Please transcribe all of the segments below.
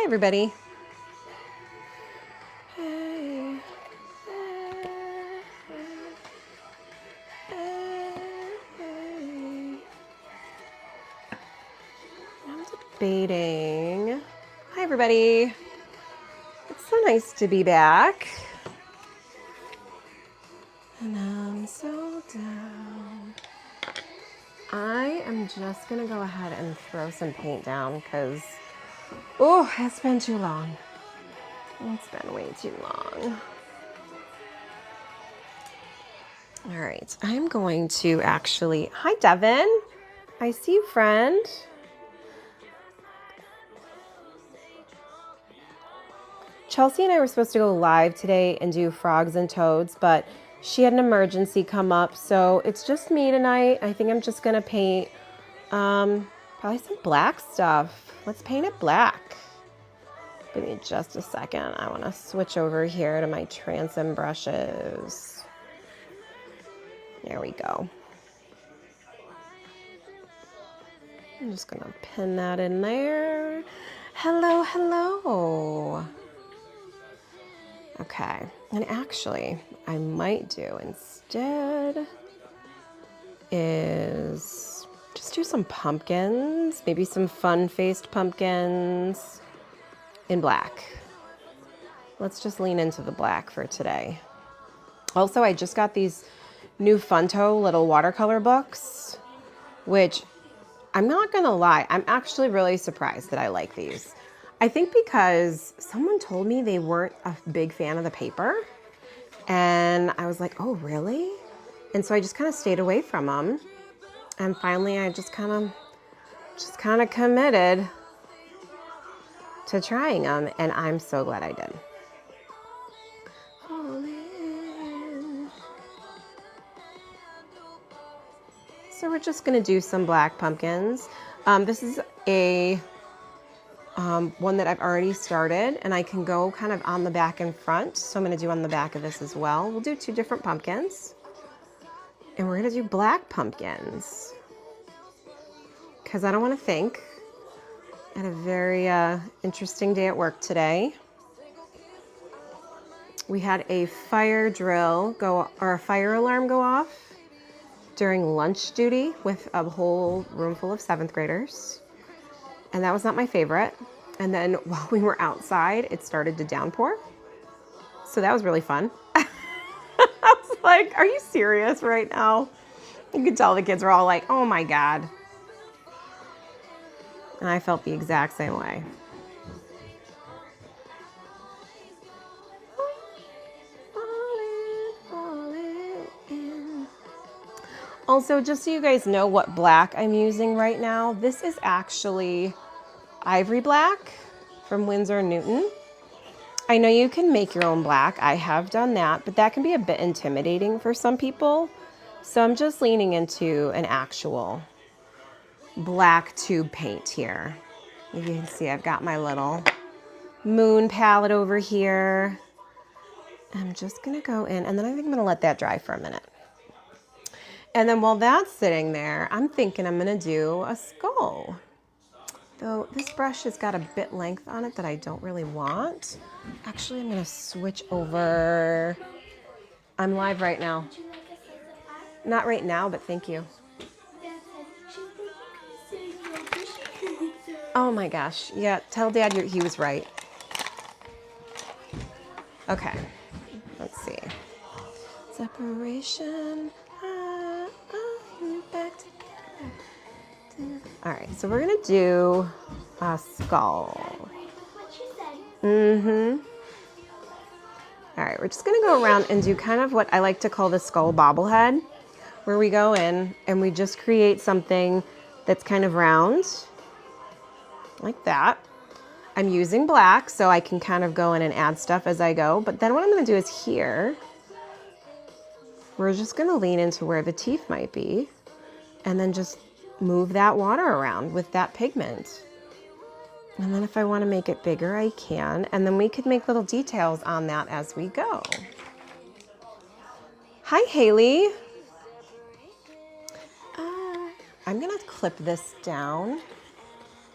everybody. I'm debating. Hi, everybody. It's so nice to be back. And I'm so down. I am just gonna go ahead and throw some paint down because, oh, it's been too long. It's been way too long. All right, I'm going to actually, hi Devin. I see you, friend. Chelsea and I were supposed to go live today and do frogs and toads, but she had an emergency come up, so it's just me tonight. I think I'm just gonna paint probably some black stuff. Let's paint it black. Give me just a second. I want to switch over here to my transom brushes. There we go. I'm just gonna pin that in there. Hello, hello. Okay, and actually, I might do instead is just do some pumpkins, maybe some fun-faced pumpkins in black. Let's just lean into the black for today. Also, I just got these new Funto little watercolor books, which I'm not gonna lie, I'm actually really surprised that I like these. I think because someone told me they weren't a big fan of the paper, and I was like, oh, really? And so I just kind of stayed away from them. And finally, I just kind of committed to trying them, and I'm so glad I did. So we're just gonna do some black pumpkins. This is a one that I've already started, and I can go kind of on the back and front. So I'm gonna do on the back of this as well. We'll do two different pumpkins, and we're gonna do black pumpkins because I don't want to think. I had a very interesting day at work today. We had a fire drill go, or a fire alarm go off during lunch duty with a whole room full of 7th graders. And that was not my favorite. And then while we were outside, it started to downpour. So that was really fun. I was like, are you serious right now? You could tell the kids were all like, oh my God. And I felt the exact same way. Also, just so you guys know what black I'm using right now, this is actually Ivory Black from Winsor & Newton. I know you can make your own black. I have done that, but that can be a bit intimidating for some people. So I'm just leaning into an actual black tube paint here. You can see I've got my little moon palette over here. I'm just gonna go in, and then I think I'm gonna let that dry for a minute. And then while that's sitting there, I'm thinking I'm gonna do a skull. Though this brush has got a bit length on it that I don't really want. Actually, I'm gonna switch over. I'm live right now. Not right now, but thank you. Oh my gosh, yeah, tell Dad he was right. Okay, let's see. Separation. Back together. All right, so we're gonna do a skull. All right, we're just gonna go around and do kind of what I like to call the skull bobblehead, where we go in and we just create something that's kind of round, like that. I'm using black, so I can kind of go in and add stuff as I go, but then what I'm gonna do is here, we're just gonna lean into where the teeth might be, and then just move that water around with that pigment. And then if I want to make it bigger, I can. And then we could make little details on that as we go. Hi, Haley. I'm gonna clip this down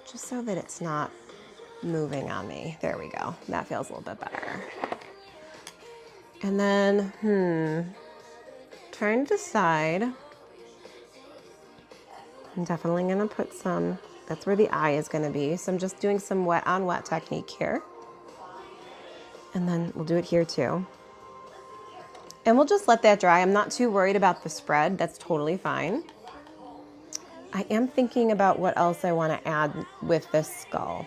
just so that it's not moving on me. There we go. That feels a little bit better. And then, trying to decide. I'm definitely gonna put some, that's where the eye is gonna be. So I'm just doing some wet on wet technique here. And then we'll do it here too. And we'll just let that dry. I'm not too worried about the spread. That's totally fine. I am thinking about what else I want to add with this skull.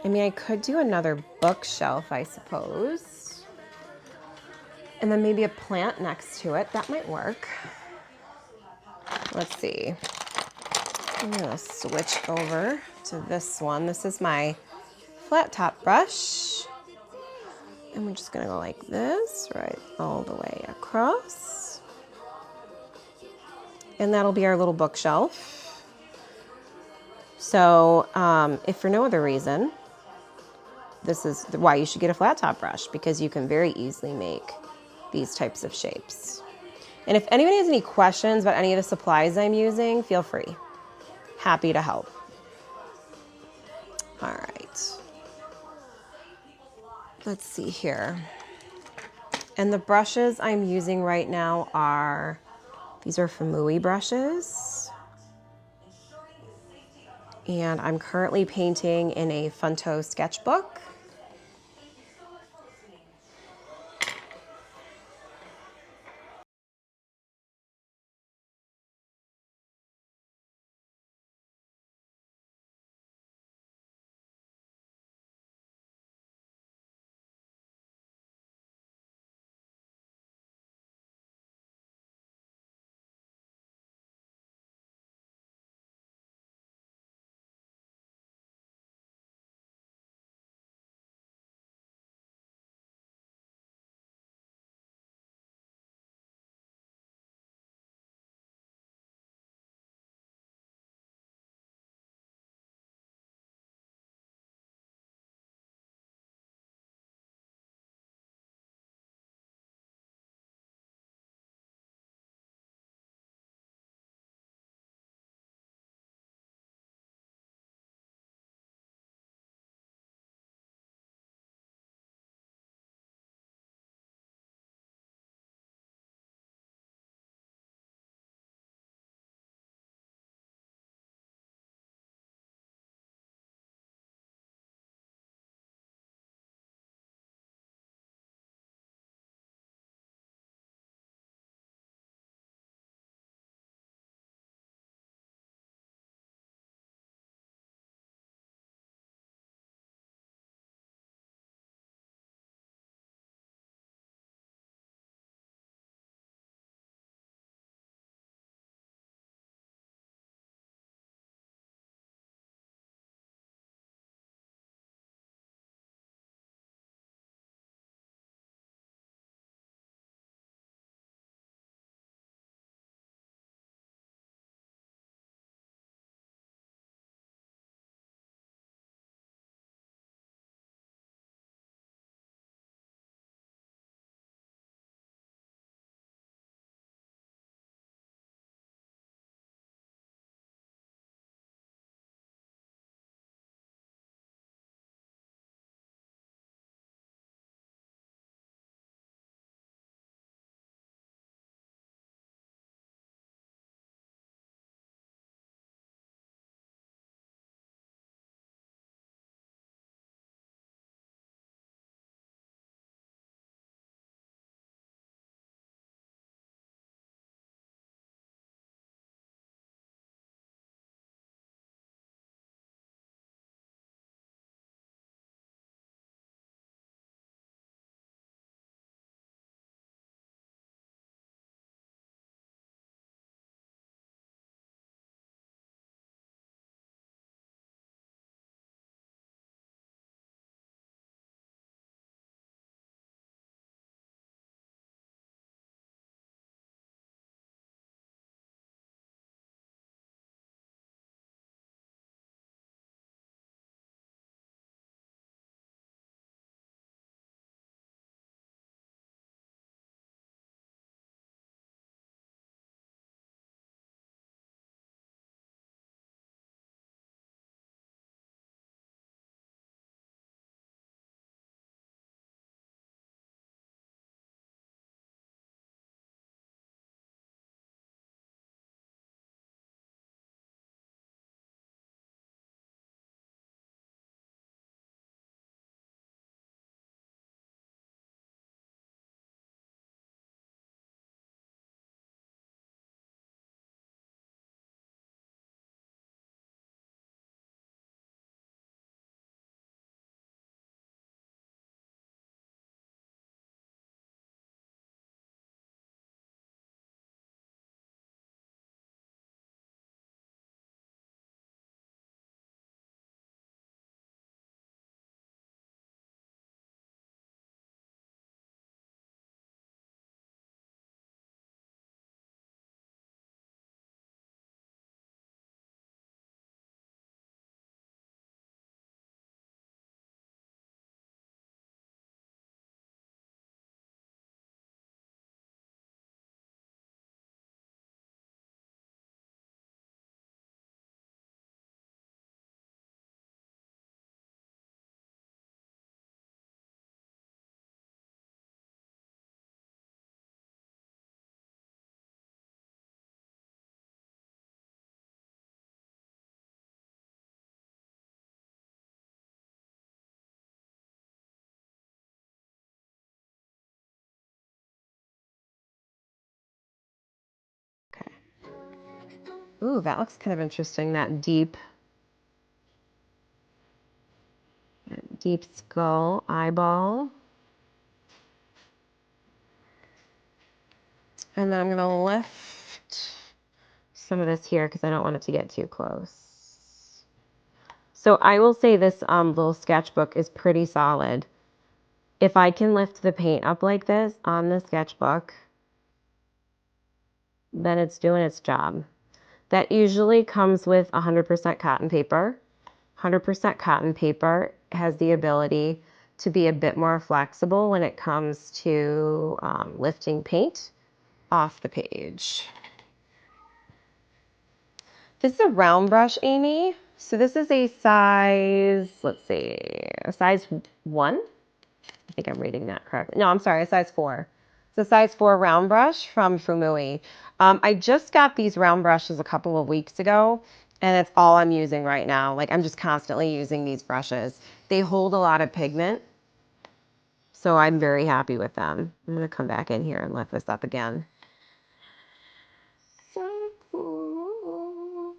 I mean, I could do another bookshelf, I suppose. And then maybe a plant next to it. That might work. Let's see. I'm gonna switch over to this one. This is my flat top brush. And we're just gonna go like this, right all the way across. And that'll be our little bookshelf. So if for no other reason, this is why you should get a flat top brush, because you can very easily make these types of shapes. And if anybody has any questions about any of the supplies I'm using, feel free. Happy to help. All right. Let's see here. And the brushes I'm using right now are, these are Famui brushes. And I'm currently painting in a Funto sketchbook. Ooh, that looks kind of interesting, that deep skull eyeball. And then I'm going to lift some of this here because I don't want it to get too close. So I will say this little sketchbook is pretty solid. If I can lift the paint up like this on the sketchbook, then it's doing its job. That usually comes with 100% cotton paper. 100% cotton paper has the ability to be a bit more flexible when it comes to lifting paint off the page. This is a round brush, Amy. So this is a size, let's see, a size 1. I think I'm reading that correctly. No, I'm sorry, a size 4. It's a size 4 round brush from Fumui. I just got these round brushes a couple of weeks ago, and that's all I'm using right now. Like, I'm just constantly using these brushes. They hold a lot of pigment, so I'm very happy with them. I'm going to come back in here and lift this up again. So cool.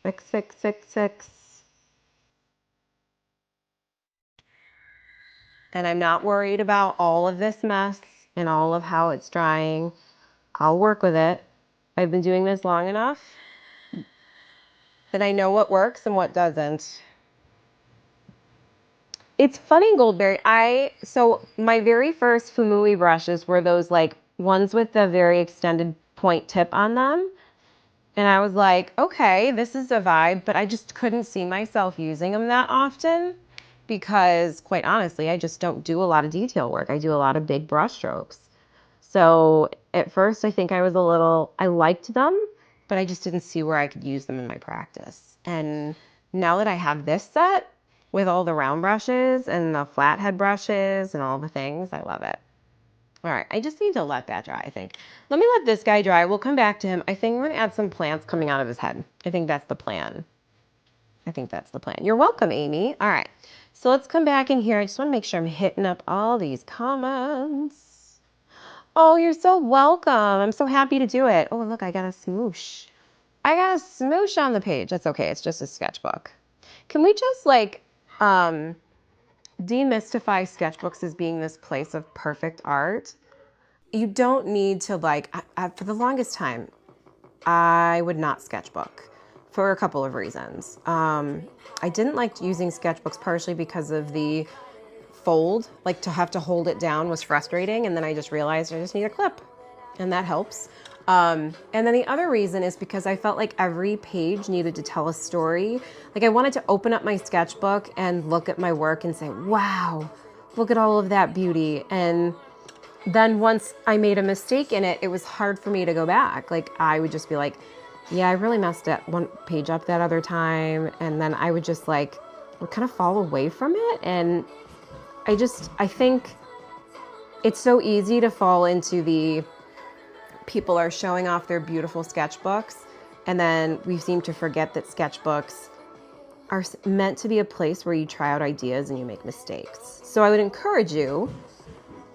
6666. And I'm not worried about all of this mess and all of how it's drying. I'll work with it. I've been doing this long enough that I know what works and what doesn't. It's funny, Goldberry. So my very first Fumui brushes were those like ones with the very extended point tip on them. And I was like, okay, this is a vibe, but I just couldn't see myself using them that often because quite honestly, I just don't do a lot of detail work. I do a lot of big brush strokes. So at first I think I liked them, but I just didn't see where I could use them in my practice. And now that I have this set with all the round brushes and the flathead brushes and all the things, I love it. All right, I just need to let that dry, I think. Let me let this guy dry. We'll come back to him. I think I'm gonna add some plants coming out of his head. I think that's the plan. You're welcome, Amy. All right, so let's come back in here. I just wanna make sure I'm hitting up all these comments. Oh, you're so welcome. I'm so happy to do it. Oh, look, I got a smoosh. I got a smoosh on the page. That's okay, it's just a sketchbook. Can we just like, demystify sketchbooks as being this place of perfect art? You don't need to like, for the longest time, I would not sketchbook for a couple of reasons. I didn't like using sketchbooks partially because of the fold, like to have to hold it down was frustrating. And then I just realized I just need a clip and that helps. And then the other reason is because I felt like every page needed to tell a story. Like I wanted to open up my sketchbook and look at my work and say, wow, look at all of that beauty. And then once I made a mistake in it, it was hard for me to go back. Like I would just be like, yeah, I really messed that one page up that other time. And then I would just like, would kind of fall away from it. And I think it's so easy to fall into the people are showing off their beautiful sketchbooks. And then we seem to forget that sketchbooks are meant to be a place where you try out ideas and you make mistakes. So I would encourage you,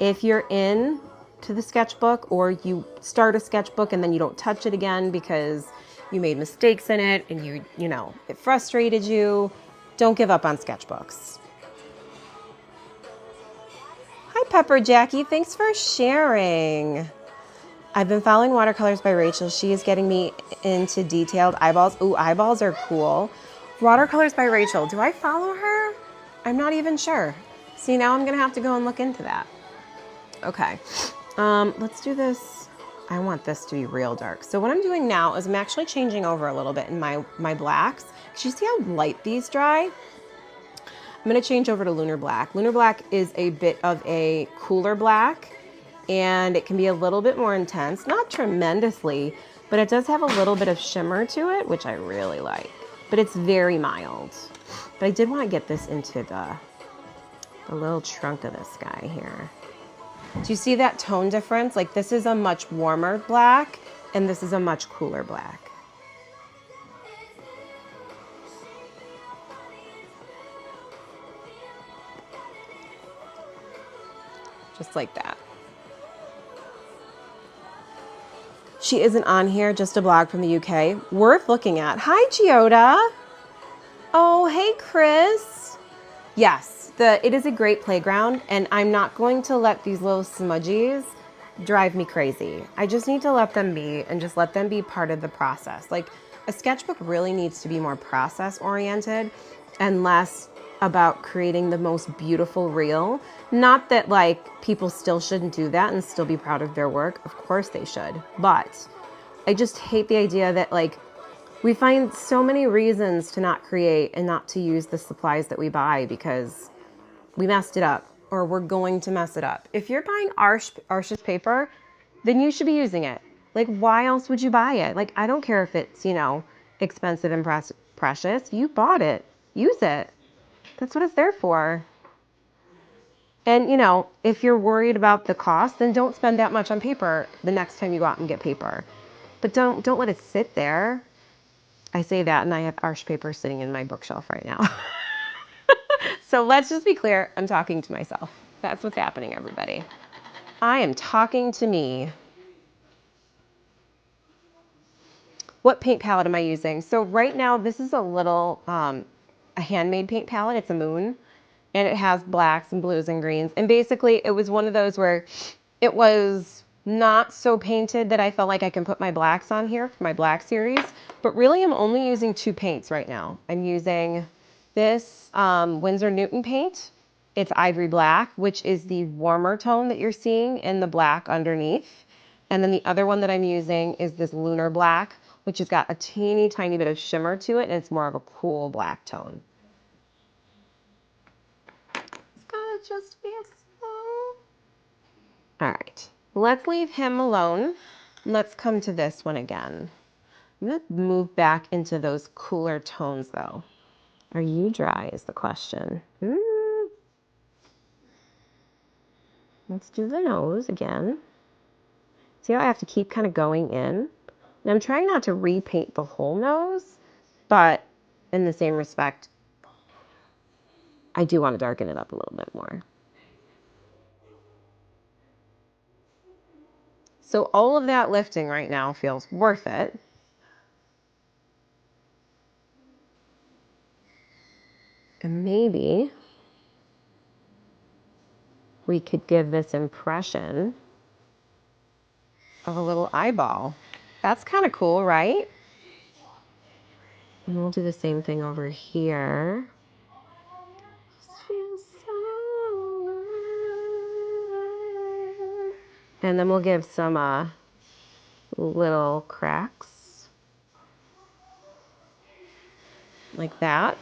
if you're in to the sketchbook or you start a sketchbook and then you don't touch it again because you made mistakes in it and you know, it frustrated you, don't give up on sketchbooks. Hi, Pepper Jackie. Thanks for sharing. I've been following Watercolors by Rachel. She is getting me into detailed eyeballs. Ooh, eyeballs are cool. Watercolors by Rachel. Do I follow her? I'm not even sure. See, now I'm going to have to go and look into that. Okay, let's do this. I want this to be real dark. So what I'm doing now is I'm actually changing over a little bit in my blacks. Do you see how light these dry? I'm going to change over to Lunar Black. Lunar Black is a bit of a cooler black, and it can be a little bit more intense. Not tremendously, but it does have a little bit of shimmer to it, which I really like. But it's very mild. But I did want to get this into the little trunk of this guy here. Do you see that tone difference? Like this is a much warmer black, and this is a much cooler black. Just like that. She isn't on here, just a blog from the UK. Worth looking at. Hi, Giota. Oh, hey, Chris. Yes, it is a great playground, and I'm not going to let these little smudgies drive me crazy. I just need to let them be and just let them be part of the process. Like, a sketchbook really needs to be more process oriented and less about creating the most beautiful reel. Not that like people still shouldn't do that and still be proud of their work. Of course they should. But I just hate the idea that like we find so many reasons to not create and not to use the supplies that we buy because we messed it up or we're going to mess it up. If you're buying Arches paper, then you should be using it. Like, why else would you buy it? Like, I don't care if it's, you know, expensive and precious. You bought it. Use it. That's what it's there for. And, you know, if you're worried about the cost, then don't spend that much on paper the next time you go out and get paper. But don't let it sit there. I say that, and I have Arches paper sitting in my bookshelf right now. So let's just be clear. I'm talking to myself. That's what's happening, everybody. I am talking to me. What paint palette am I using? So right now, this is a little, a handmade paint palette. It's a Moon, and it has blacks and blues and greens. And basically, it was one of those where it was not so painted that I felt like I can put my blacks on here for my black series. But really, I'm only using 2 paints right now. I'm using this Winsor Newton paint. It's Ivory Black, which is the warmer tone that you're seeing in the black underneath. And then the other one that I'm using is this Lunar Black, which has got a teeny tiny bit of shimmer to it, and it's more of a cool black tone. It's gotta just be slow. All right, let's leave him alone. Let's come to this one again. I'm gonna move back into those cooler tones though. Are you dry is the question. Let's do the nose again. See how I have to keep kind of going in? And I'm trying not to repaint the whole nose, but in the same respect, I do want to darken it up a little bit more. So all of that lifting right now feels worth it. And maybe we could give this impression of a little eyeball. That's kind of cool, right? And we'll do the same thing over here. And then we'll give some little cracks like that.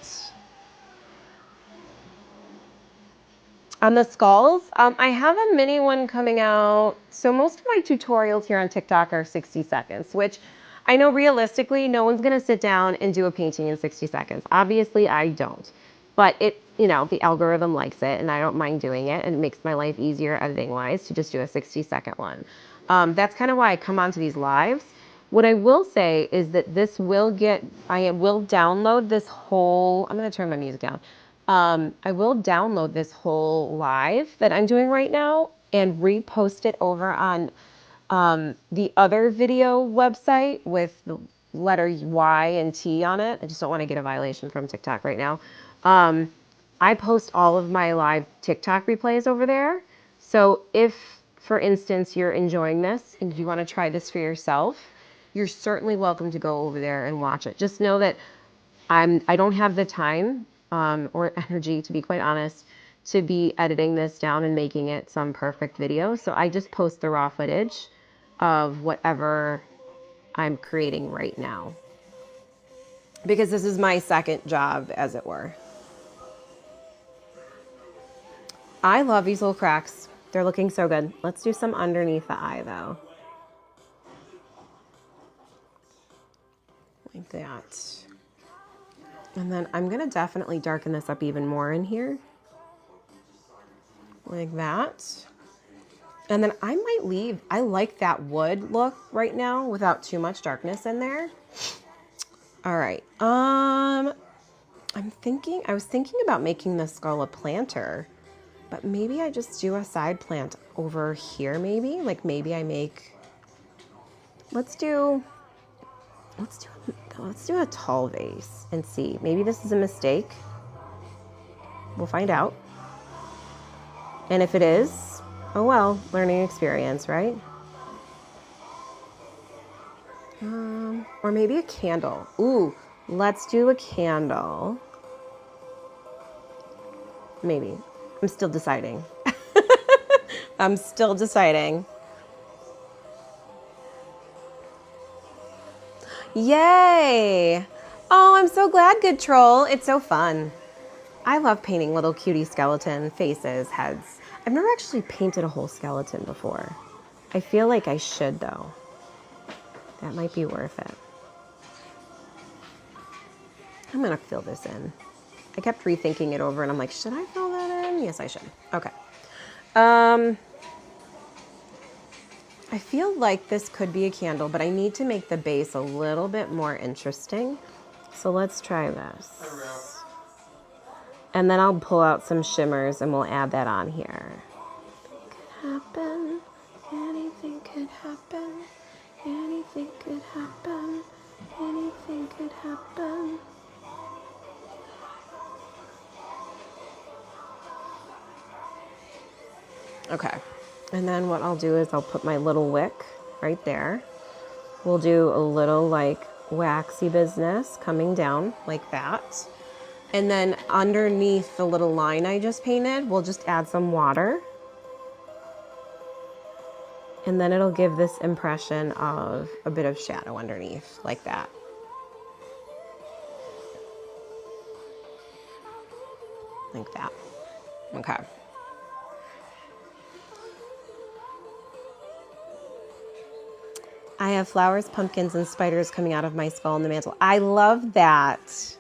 On the skulls, I have a mini one coming out. So most of my tutorials here on TikTok are 60 seconds, which I know realistically, no one's gonna sit down and do a painting in 60 seconds. Obviously I don't, but it, you know, the algorithm likes it and I don't mind doing it, and it makes my life easier editing wise to just do a 60-second one. That's kind of why I come onto these lives. What I will say is that this will get, I will download this whole, I'm gonna turn my music down. I will download this whole live that I'm doing right now and repost it over on the other video website with the letter Y and T on it. I just don't want to get a violation from TikTok right now. I post all of my live TikTok replays over there. So if, for instance, you're enjoying this and you want to try this for yourself, you're certainly welcome to go over there and watch it. Just know that I don't have the time or energy, to be quite honest, to be editing this down and making it some perfect video. So I just post the raw footage of whatever I'm creating right now, because this is my second job, as it were. I love these little cracks. They're looking so good. Let's do some underneath the eye though. Like that. And then I'm gonna definitely darken this up even more in here. Like that. And then I might leave, I like that wood look right now without too much darkness in there. All right, I was thinking about making the skull a planter, but maybe I just do a side plant over here maybe. Like maybe I make let's do a tall vase and see. Maybe this is a mistake. We'll find out. And if it is, oh well, learning experience, right? Or maybe a candle. Ooh, let's do a candle. Maybe. I'm still deciding. I'm still deciding. Yay! Oh, I'm so glad, good troll. It's so fun. I love painting little cutie skeleton faces, heads. I've never actually painted a whole skeleton before. I feel like I should, though. That might be worth it. I'm gonna fill this in. I kept rethinking it over and I'm like, should I fill that in? Yes, I should. Okay. I feel like this could be a candle, but I need to make the base a little bit more interesting. So let's try this. And then I'll pull out some shimmers and we'll add that on here. Anything could happen. Anything could happen. Anything could happen. Okay. And then what I'll do is I'll put my little wick right there. We'll do a little like waxy business coming down like that. And then underneath the little line I just painted, we'll just add some water. And then it'll give this impression of a bit of shadow underneath, like that. Like that. Okay. I have flowers, pumpkins, and spiders coming out of my skull on the mantle. I love that.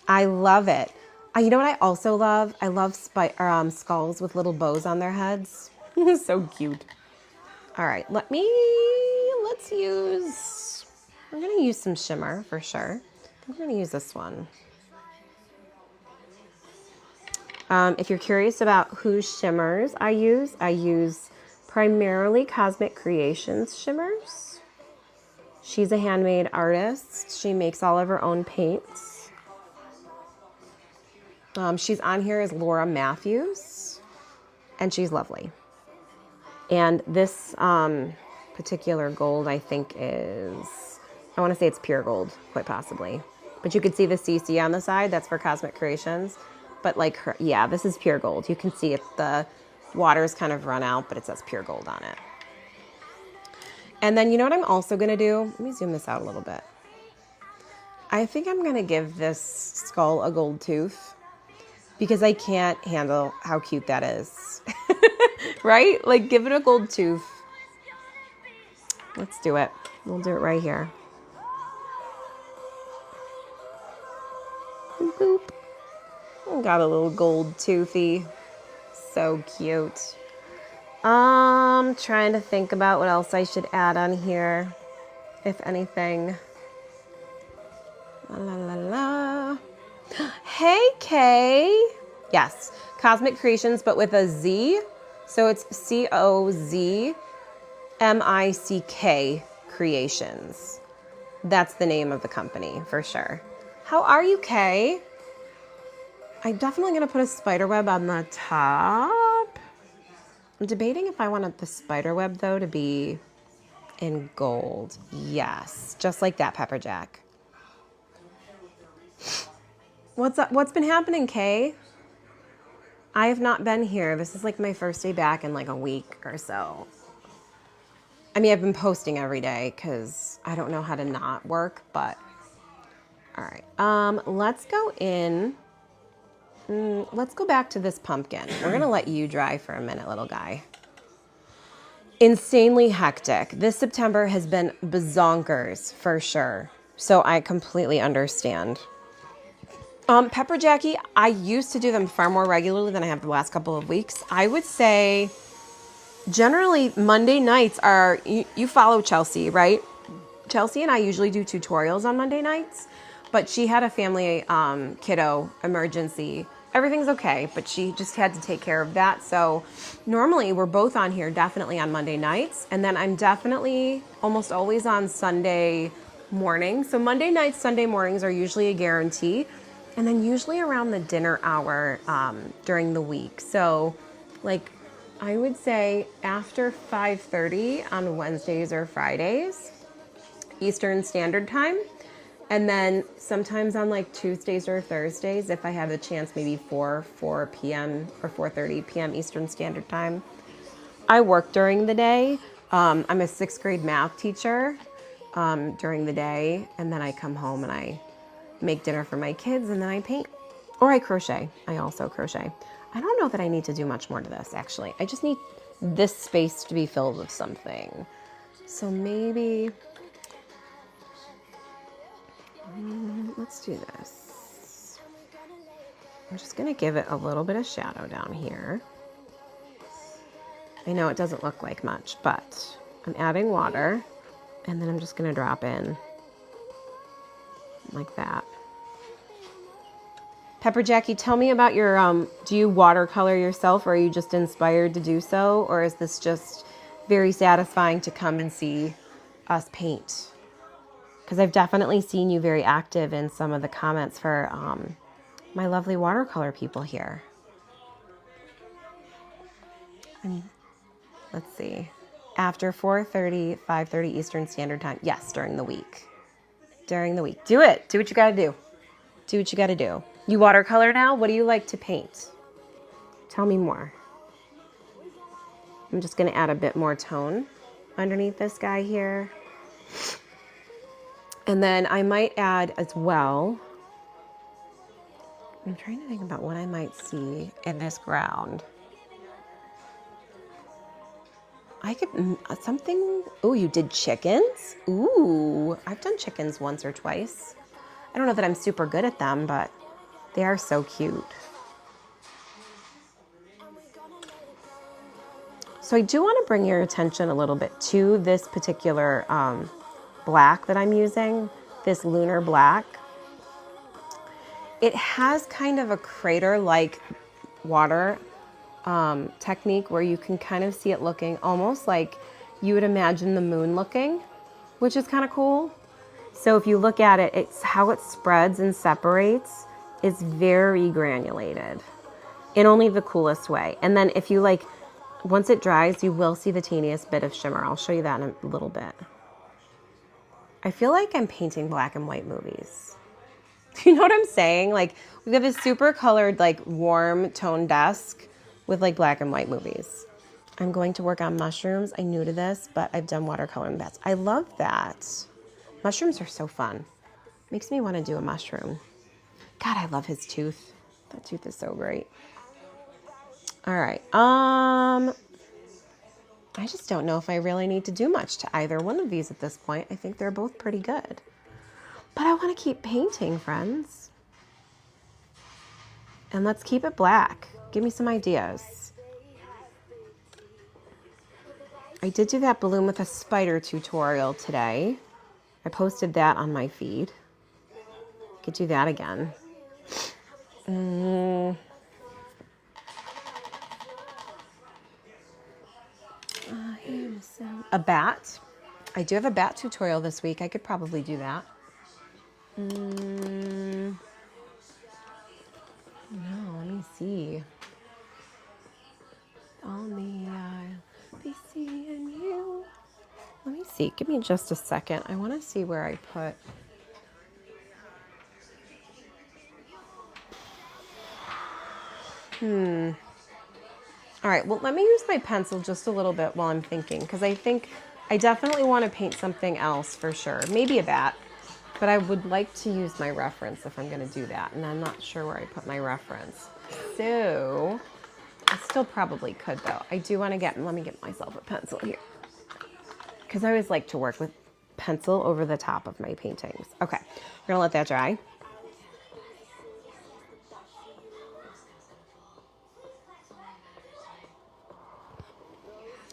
I love it. You know what I also love? I love skulls with little bows on their heads. So cute. All right, we're gonna use some shimmer for sure. I'm gonna use this one. If you're curious about whose shimmers I use primarily Cosmic Creations shimmers. She's a handmade artist. She makes all of her own paints. She's on here as Laura Matthews, and she's lovely. And this particular gold, I think is, I want to say it's pure gold, quite possibly. But you could see the CC on the side. That's for Cosmic Creations. But like her, yeah, this is pure gold. You can see it, the water's kind of run out, but it says pure gold on it. And then you know what I'm also going to do? Let me zoom this out a little bit. I think I'm going to give this skull a gold tooth because I can't handle how cute that is. Right? Like, give it a gold tooth. Let's do it. We'll do it right here. Boop. Got a little gold toothy. So cute. Trying to think about what else I should add on here, if anything. La la la. Hey, Kay. Yes, Cosmic Creations, but with a Z. So it's COZMICK Creations. That's the name of the company for sure. How are you, Kay? I'm definitely going to put a spider web on the top. I'm debating if I wanted the spider web, though, to be in gold. Yes, just like that, Pepper Jack. What's up? What's been happening, Kay? I have not been here. This is like my first day back in like a week or so. I mean, I've been posting every day because I don't know how to not work, but all right. Let's go in. Let's go back to this pumpkin. We're going to let you dry for a minute, little guy. Insanely hectic. This September has been bazonkers for sure. So I completely understand. Pepper Jackie, I used to do them far more regularly than I have the last couple of weeks. I would say generally Monday nights are, you follow Chelsea, right? Chelsea and I usually do tutorials on Monday nights, but she had a family kiddo emergency everything's okay, but she just had to take care of that. So normally we're both on here definitely on Monday nights, and then I'm definitely almost always on Sunday morning. So Monday nights, Sunday mornings are usually a guarantee, and then usually around the dinner hour during the week. So like I would say after 5:30 on Wednesdays or Fridays, Eastern Standard Time. And then sometimes on like Tuesdays or Thursdays, if I have a chance, maybe 4 p.m. or 4:30 p.m. Eastern Standard Time. I work during the day. I'm a 6th grade math teacher during the day. And then I come home and I make dinner for my kids and then I paint. Or I crochet. I also crochet. I don't know that I need to do much more to this, actually. I just need this space to be filled with something. So maybe... let's do this. I'm just going to give it a little bit of shadow down here. I know it doesn't look like much, but I'm adding water, and then I'm just going to drop in like that. Pepper Jackie, tell me about your, do you watercolor yourself, or are you just inspired to do so, or is this just very satisfying to come and see us paint? Because I've definitely seen you very active in some of the comments for my lovely watercolor people here. And let's see. After 4:30, 5:30 Eastern Standard Time. Yes, during the week. During the week. Do it. Do what you got to do. Do what you got to do. You watercolor now? What do you like to paint? Tell me more. I'm just going to add a bit more tone underneath this guy here. And then I might add as well, I'm trying to think about what I might see in this ground. I could, something, oh, you did chickens? Ooh, I've done chickens once or twice. I don't know that I'm super good at them, but they are so cute. So I do want to bring your attention a little bit to this particular black that I'm using, this lunar black. It has kind of a crater-like water technique where you can kind of see it looking almost like you would imagine the moon looking, which is kind of cool. So if you look at it, it's how it spreads and separates is very granulated in only the coolest way. And then if you like, once it dries, you will see the teeniest bit of shimmer. I'll show you that in a little bit. I feel like I'm painting black and white movies. You know what I'm saying? Like, we have this super colored, like, warm tone desk with, like, black and white movies. I'm going to work on mushrooms. I'm new to this, but I've done watercolor in the past. I love that. Mushrooms are so fun. Makes me want to do a mushroom. God, I love his tooth. That tooth is so great. All right. I just don't know if I really need to do much to either one of these at this point. I think they're both pretty good. But I want to keep painting, friends. And let's keep it black. Give me some ideas. I did do that balloon with a spider tutorial today. I posted that on my feed. Could do that again. A bat. I do have a bat tutorial this week. I could probably do that. No, let me see. Only I'll be seeing you. Let me see. Give me just a second. I want to see where I put. All right, well, let me use my pencil just a little bit while I'm thinking, because I think I definitely want to paint something else for sure. Maybe a bat, but I would like to use my reference if I'm going to do that, and I'm not sure where I put my reference. So I still probably could, though. I do want to let me get myself a pencil here, because I always like to work with pencil over the top of my paintings. Okay, we're going to let that dry.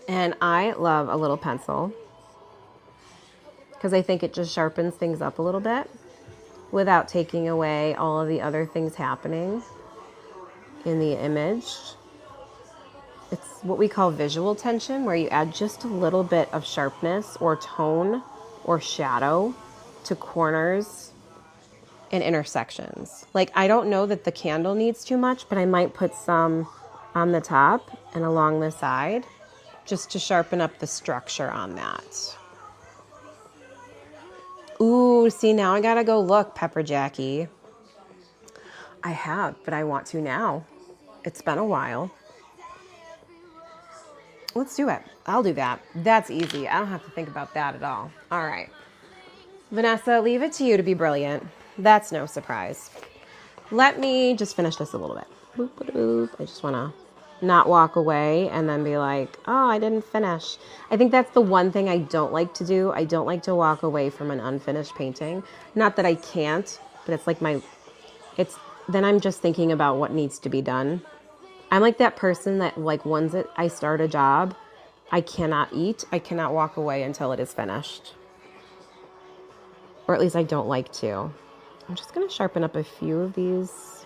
And I love a little pencil because I think it just sharpens things up a little bit without taking away all of the other things happening. in the image. It's what we call visual tension, where you add just a little bit of sharpness or tone or shadow to corners and intersections. Like, I don't know that the candle needs too much, but I might put some on the top and along the side just to sharpen up the structure on that. Ooh, see, now I gotta go look, Pepper Jackie. I have, but I want to now. It's been a while. Let's do it. I'll do that. That's easy. I don't have to think about that at all. All right. Vanessa, leave it to you to be brilliant. That's no surprise. Let me just finish this a little bit. Boop, boop, boop. I just want to not walk away and then be like, oh, I didn't finish. I think that's the one thing I don't like to do. I don't like to walk away from an unfinished painting. Not that I can't, but it's like then I'm just thinking about what needs to be done. I'm like that person that, like, once I start a job, I cannot eat. I cannot walk away until it is finished. Or at least I don't like to. I'm just going to sharpen up a few of these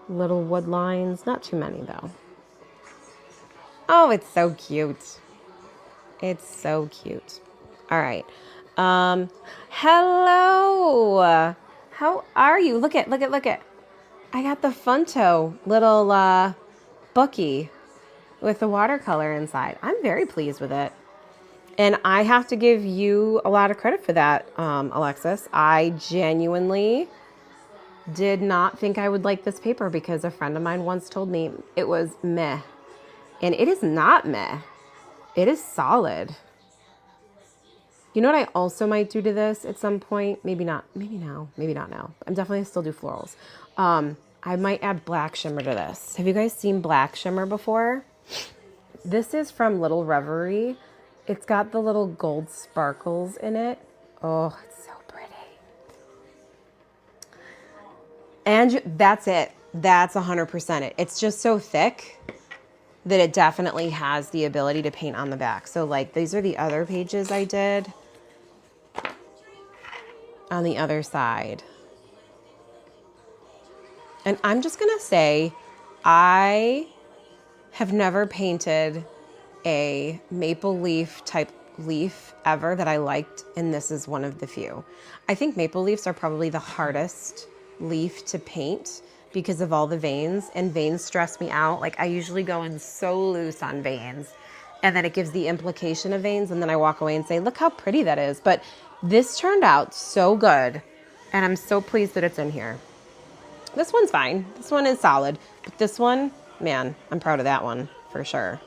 little wood lines. Not too many, though. Oh, it's so cute. It's so cute. All right. Hello. How are you? Look at. I got the Funto little bookie with the watercolor inside. I'm very pleased with it. And I have to give you a lot of credit for that, Alexis. I genuinely did not think I would like this paper because a friend of mine once told me it was meh. And it is not meh. It is solid. You know what I also might do to this at some point? Maybe not. Maybe now. Maybe not now. I'm definitely still do florals. I might add black shimmer to this. Have you guys seen black shimmer before? This is from Little Reverie. It's got the little gold sparkles in it. Oh, it's so pretty. And that's it. That's 100% it. It's just so thick that it definitely has the ability to paint on the back. So, like, these are the other pages I did on the other side. And I'm just going to say, I have never painted a maple leaf type leaf ever that I liked, and this is one of the few. I think maple leaves are probably the hardest leaf to paint because of all the veins, and veins stress me out. Like, I usually go in so loose on veins, and then it gives the implication of veins, and then I walk away and say, look how pretty that is. But this turned out so good, and I'm so pleased that it's in here. This one's fine. This one is solid. But this one, man, I'm proud of that one for sure.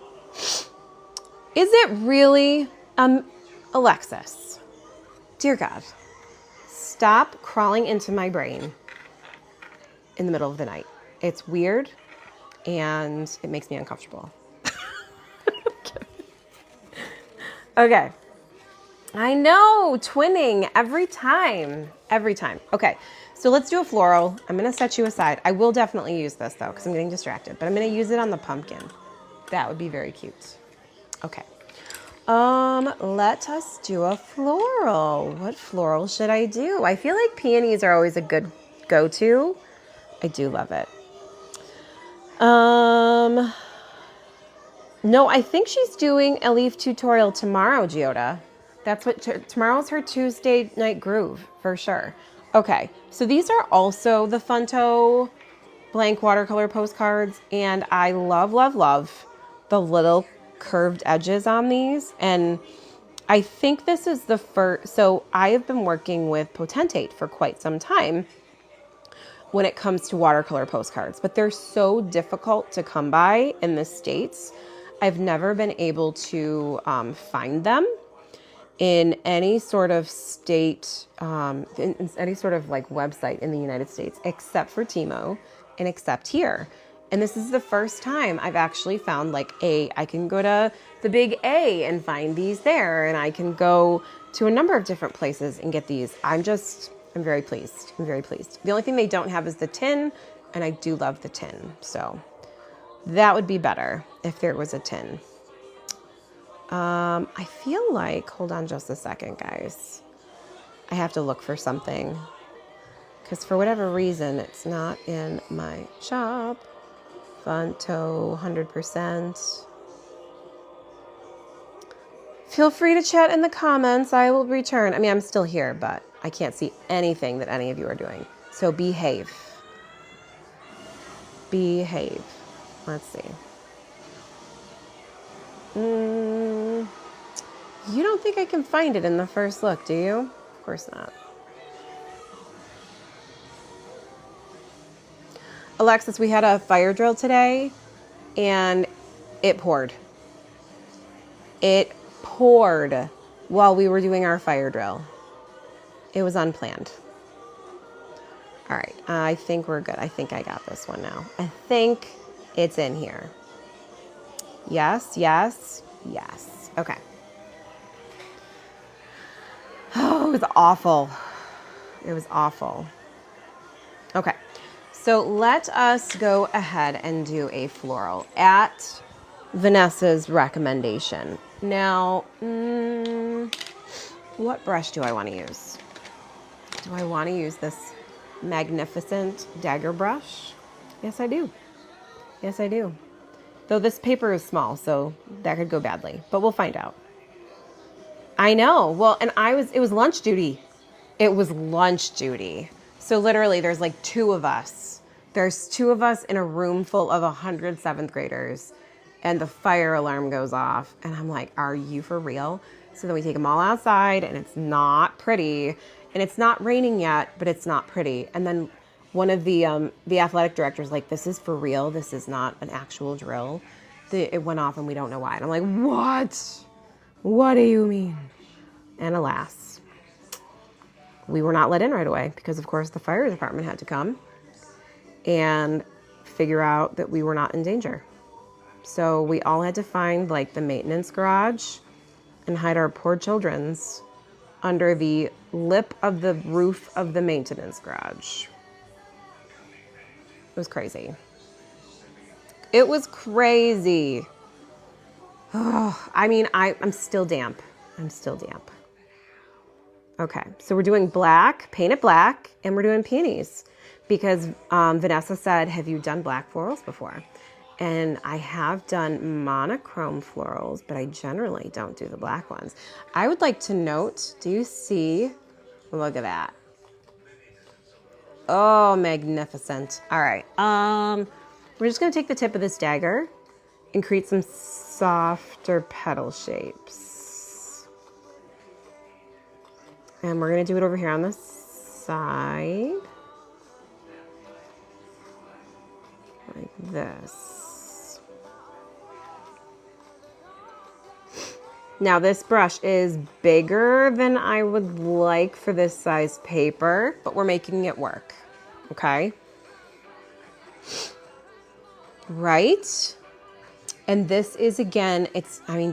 Is it really, Alexis? Dear God, stop crawling into my brain in the middle of the night. It's weird and it makes me uncomfortable. Okay. I know, twinning every time. Okay, so let's do a floral. I'm gonna set you aside. I will definitely use this though, because I'm getting distracted, but I'm gonna use it on the pumpkin. That would be very cute. Okay. Let us do a floral. What floral should I do? I feel like peonies are always a good go-to. I do love it. No, I think she's doing a leaf tutorial tomorrow, Giota. That's what, tomorrow's her Tuesday night groove, for sure. Okay, so these are also the Funto blank watercolor postcards, and I love, love, love the little curved edges on these. And I think this is the first, so I have been working with Potentate for quite some time when it comes to watercolor postcards, but they're so difficult to come by in the States. I've never been able to find them in any sort of state, in any sort of like website in the United States, except for Timo and except here. And this is the first time I've actually found like I can go to the big A and find these there, and I can go to a number of different places and get these. I'm very pleased. I'm very pleased. The only thing they don't have is the tin, and I do love the tin. So that would be better if there was a tin. I feel like, hold on just a second, guys. I have to look for something because for whatever reason, it's not in my shop. Fonto, 100%. Feel free to chat in the comments. I will return. I mean, I'm still here, but I can't see anything that any of you are doing. So behave. Behave. Let's see. You don't think I can find it in the first look, do you? Of course not. Alexis, we had a fire drill today, and it poured. It poured while we were doing our fire drill. It was unplanned. All right, I think we're good. I think I got this one now. I think it's in here. Yes, yes, yes. Okay. Oh, it was awful. It was awful. Okay, so let us go ahead and do a floral at Vanessa's recommendation. Now, what brush do I want to use? Do I want to use this magnificent dagger brush? Yes, I do. Yes, I do. Though this paper is small, so that could go badly, but we'll find out. I know. Well, and it was lunch duty. It was lunch duty. So literally there's like 2 of us. There's 2 of us in a room full of 100 7th graders, and the fire alarm goes off, and I'm like, are you for real? So then we take them all outside, and it's not pretty, and it's not raining yet, but it's not pretty. And then one of the athletic directors like, this is for real. This is not an actual drill. It went off, and we don't know why. And I'm like, what? What do you mean? And alas, we were not let in right away because, of course, the fire department had to come and figure out that we were not in danger. So we all had to find like the maintenance garage and hide our poor children's under the lip of the roof of the maintenance garage. It was crazy. It was crazy. Oh, I mean, I'm still damp. I'm still damp. Okay, so we're doing black, painted black, and we're doing peonies because Vanessa said, have you done black florals before? And I have done monochrome florals, but I generally don't do the black ones. I would like to note, do you see? Look at that. Oh, magnificent. All right, we're just gonna take the tip of this dagger and create some softer petal shapes. And we're gonna do it over here on the side. Like this. Now this brush is bigger than I would like for this size paper, but we're making it work, okay? Right? And this is, again,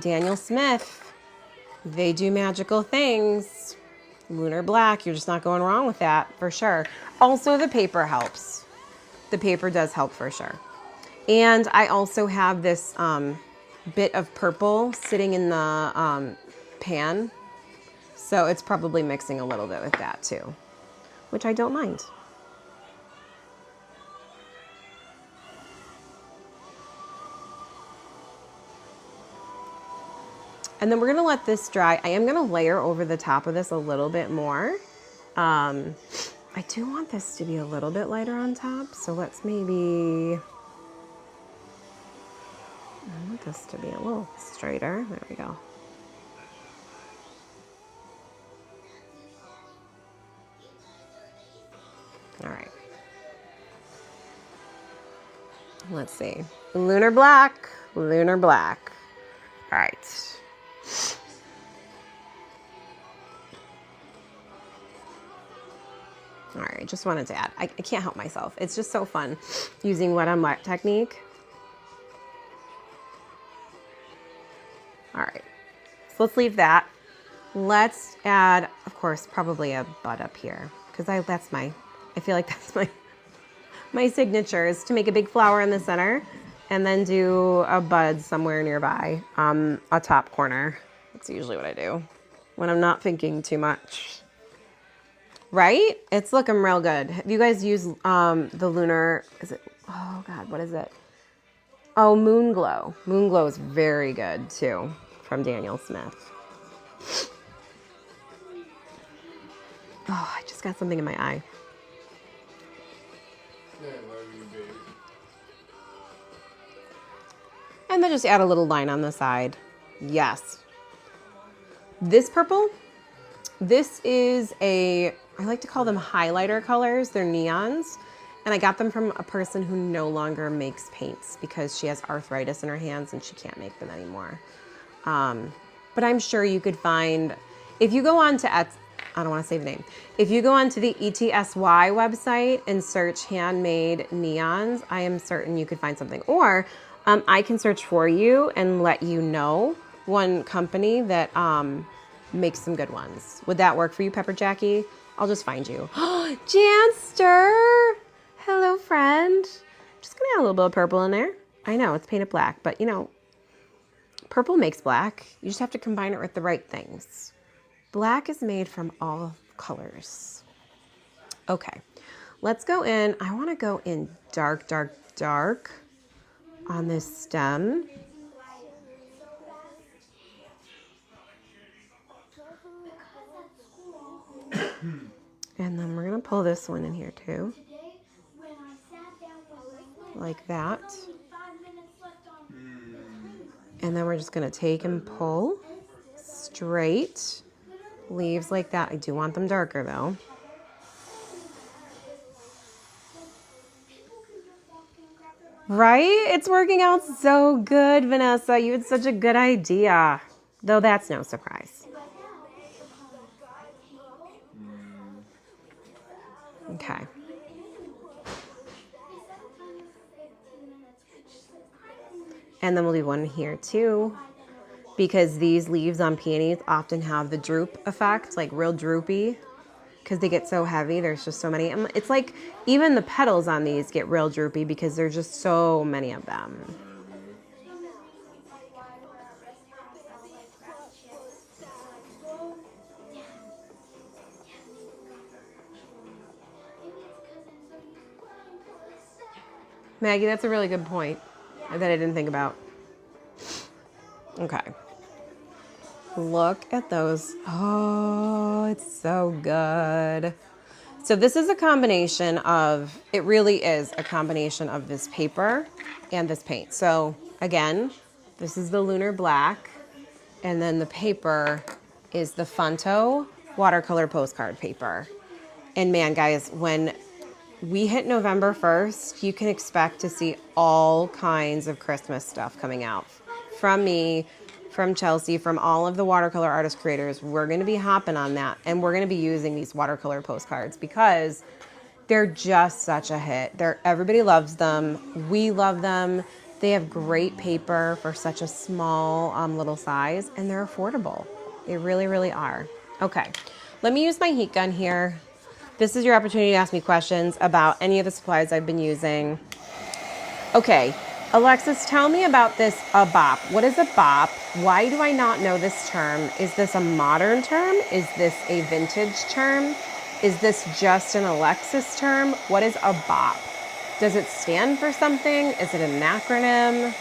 Daniel Smith, they do magical things. Lunar black, you're just not going wrong with that, for sure. Also, the paper helps. The paper does help for sure. And I also have this bit of purple sitting in the pan. So it's probably mixing a little bit with that too, which I don't mind. And then we're gonna let this dry. I am gonna layer over the top of this a little bit more. I do want this to be a little bit lighter on top, so let's maybe, I want this to be a little straighter. There we go. All right. Let's see. Lunar black, lunar black. All right. All right, just wanted to add. I can't help myself. It's just so fun using wet on wet technique. All right, so let's leave that. Let's add, of course, probably a bud up here because I feel like that's my signature is to make a big flower in the center and then do a bud somewhere nearby, a top corner. That's usually what I do when I'm not thinking too much. Right? It's looking real good. Have you guys used the Lunar, is it, oh God, what is it? Oh, Moon Glow. Moon Glow is very good too, from Daniel Smith. Oh, I just got something in my eye. And then just add a little line on the side. Yes. This purple, this is I like to call them highlighter colors. They're neons. And I got them from a person who no longer makes paints because she has arthritis in her hands and she can't make them anymore. But I'm sure you could find, if you go on to I don't want to say the name. If you go onto the ETSY website and search handmade neons, I am certain you could find something. Or I can search for you and let you know one company that makes some good ones. Would that work for you, Pepper Jackie? I'll just find you. Janster! Hello, friend. Just gonna add a little bit of purple in there. I know, it's painted black, but you know, purple makes black. You just have to combine it with the right things. Black is made from all colors. Okay, let's go in. I wanna go in dark, dark, dark on this stem. And then we're gonna pull this one in here too. Like that. And then we're just gonna take and pull straight. Leaves like that. I do want them darker though. Right? It's working out so good, Vanessa. You had such a good idea. Though that's no surprise. Okay. And then we'll do one here too, because these leaves on peonies often have the droop effect, like real droopy, because they get so heavy. There's just so many. And it's like even the petals on these get real droopy because there's just so many of them. Maggie, that's a really good point that I didn't think about. Okay. Look at those. Oh, it's so good. So this is a combination of, it really is a combination of this paper and this paint. So again, this is the Lunar Black, and then the paper is the Funto watercolor postcard paper. And man, guys, when we hit November 1st, you can expect to see all kinds of Christmas stuff coming out. From me, from Chelsea, from all of the watercolor artist creators. We're gonna be hopping on that, and we're gonna be using these watercolor postcards because they're just such a hit. Everybody loves them. We love them. They have great paper for such a small little size, and they're affordable. They really, really are. Okay, let me use my heat gun here. This is your opportunity to ask me questions about any of the supplies I've been using. Okay, Alexis, tell me about this, a bop. What is a bop? Why do I not know this term? Is this a modern term? Is this a vintage term? Is this just an Alexis term? What is a bop? Does it stand for something? Is it an acronym?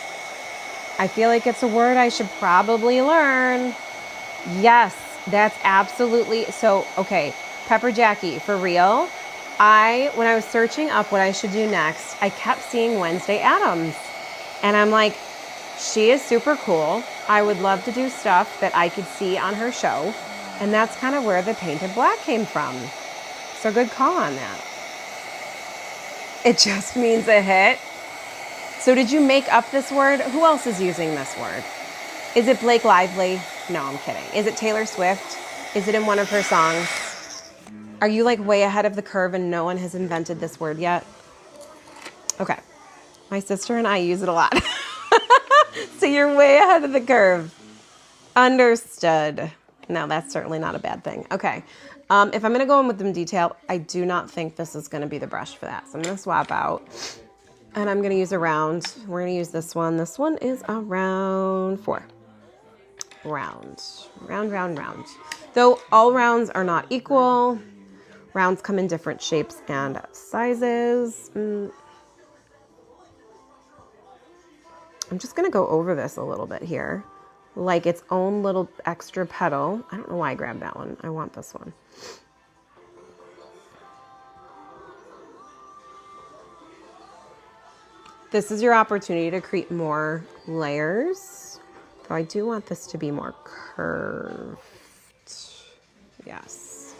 I feel like it's a word I should probably learn. Yes, that's absolutely, so, okay. Pepper Jackie, for real, when I was searching up what I should do next, I kept seeing Wednesday Addams. And I'm like, she is super cool. I would love to do stuff that I could see on her show. And that's kind of where the painted black came from. So good call on that. It just means a hit. So did you make up this word? Who else is using this word? Is it Blake Lively? No, I'm kidding. Is it Taylor Swift? Is it in one of her songs? Are you like way ahead of the curve and no one has invented this word yet? Okay. My sister and I use it a lot. So you're way ahead of the curve. Understood. No, that's certainly not a bad thing. Okay. If I'm going to go in with them detail, I do not think this is going to be the brush for that. So I'm going to swap out. And I'm going to use a round. We're going to use this one. This one is a round 4. Round. Round, round, round. Though all rounds are not equal. Rounds come in different shapes and sizes. I'm just going to go over this a little bit here, like its own little extra petal. I don't know why I grabbed that one. I want this one. This is your opportunity to create more layers. So I do want this to be more curved. Yes.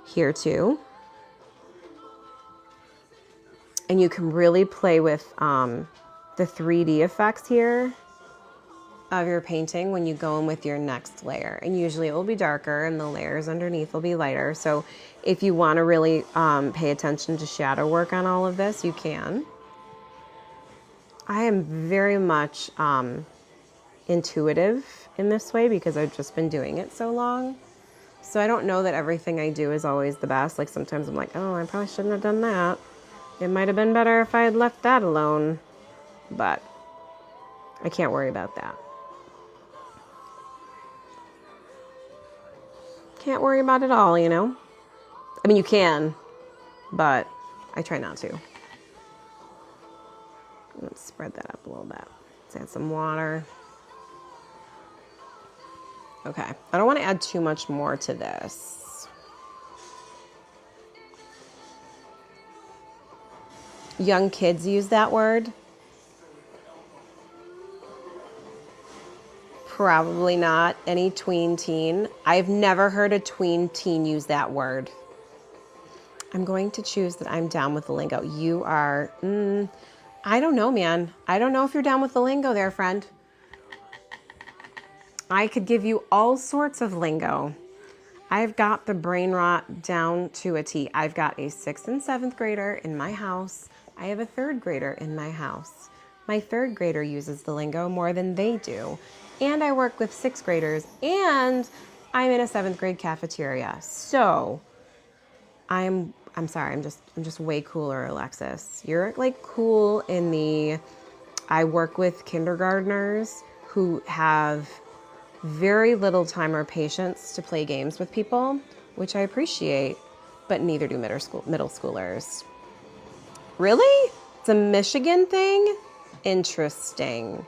Here too. And you can really play with the 3D effects here of your painting when you go in with your next layer. And usually it will be darker and the layers underneath will be lighter. So if you want to really pay attention to shadow work on all of this, you can. I am very much intuitive in this way because I've just been doing it so long. So I don't know that everything I do is always the best. Like sometimes I'm like, oh, I probably shouldn't have done that. It might have been better if I had left that alone. But I can't worry about that. Can't worry about it all, you know? I mean, you can, but I try not to. Let's spread that up a little bit. Let's add some water. Okay, I don't want to add too much more to this. Young kids use that word. Probably not any tween teen. I've never heard a tween teen use that word. I'm going to choose that I'm down with the lingo. You are... I don't know, man. I don't know if you're down with the lingo there, friend. I could give you all sorts of lingo. I've got the brain rot down to a T. I've got a 6th and 7th grader in my house. I have a 3rd grader in my house. My 3rd grader uses the lingo more than they do. And I work with 6th graders and I'm in a 7th grade cafeteria. So I'm sorry, I'm just way cooler, Alexis. You're like cool in the, I work with kindergartners who have very little time or patience to play games with people, which I appreciate, but neither do middle schoolers. Really? It's a Michigan thing? Interesting.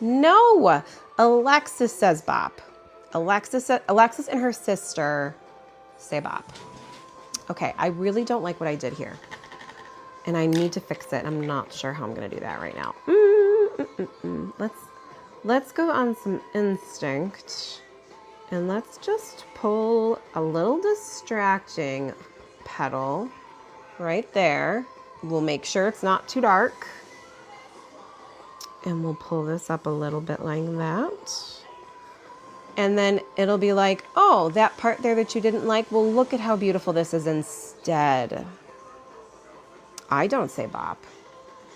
No, Alexis says bop. Alexis and her sister say bop. Okay, I really don't like what I did here. And I need to fix it. I'm not sure how I'm gonna do that right now. Let's go on some instinct. And let's just pull a little distracting petal right there. We'll make sure it's not too dark. And we'll pull this up a little bit like that. And then it'll be like, oh, that part there that you didn't like, well, look at how beautiful this is instead. I don't say bop.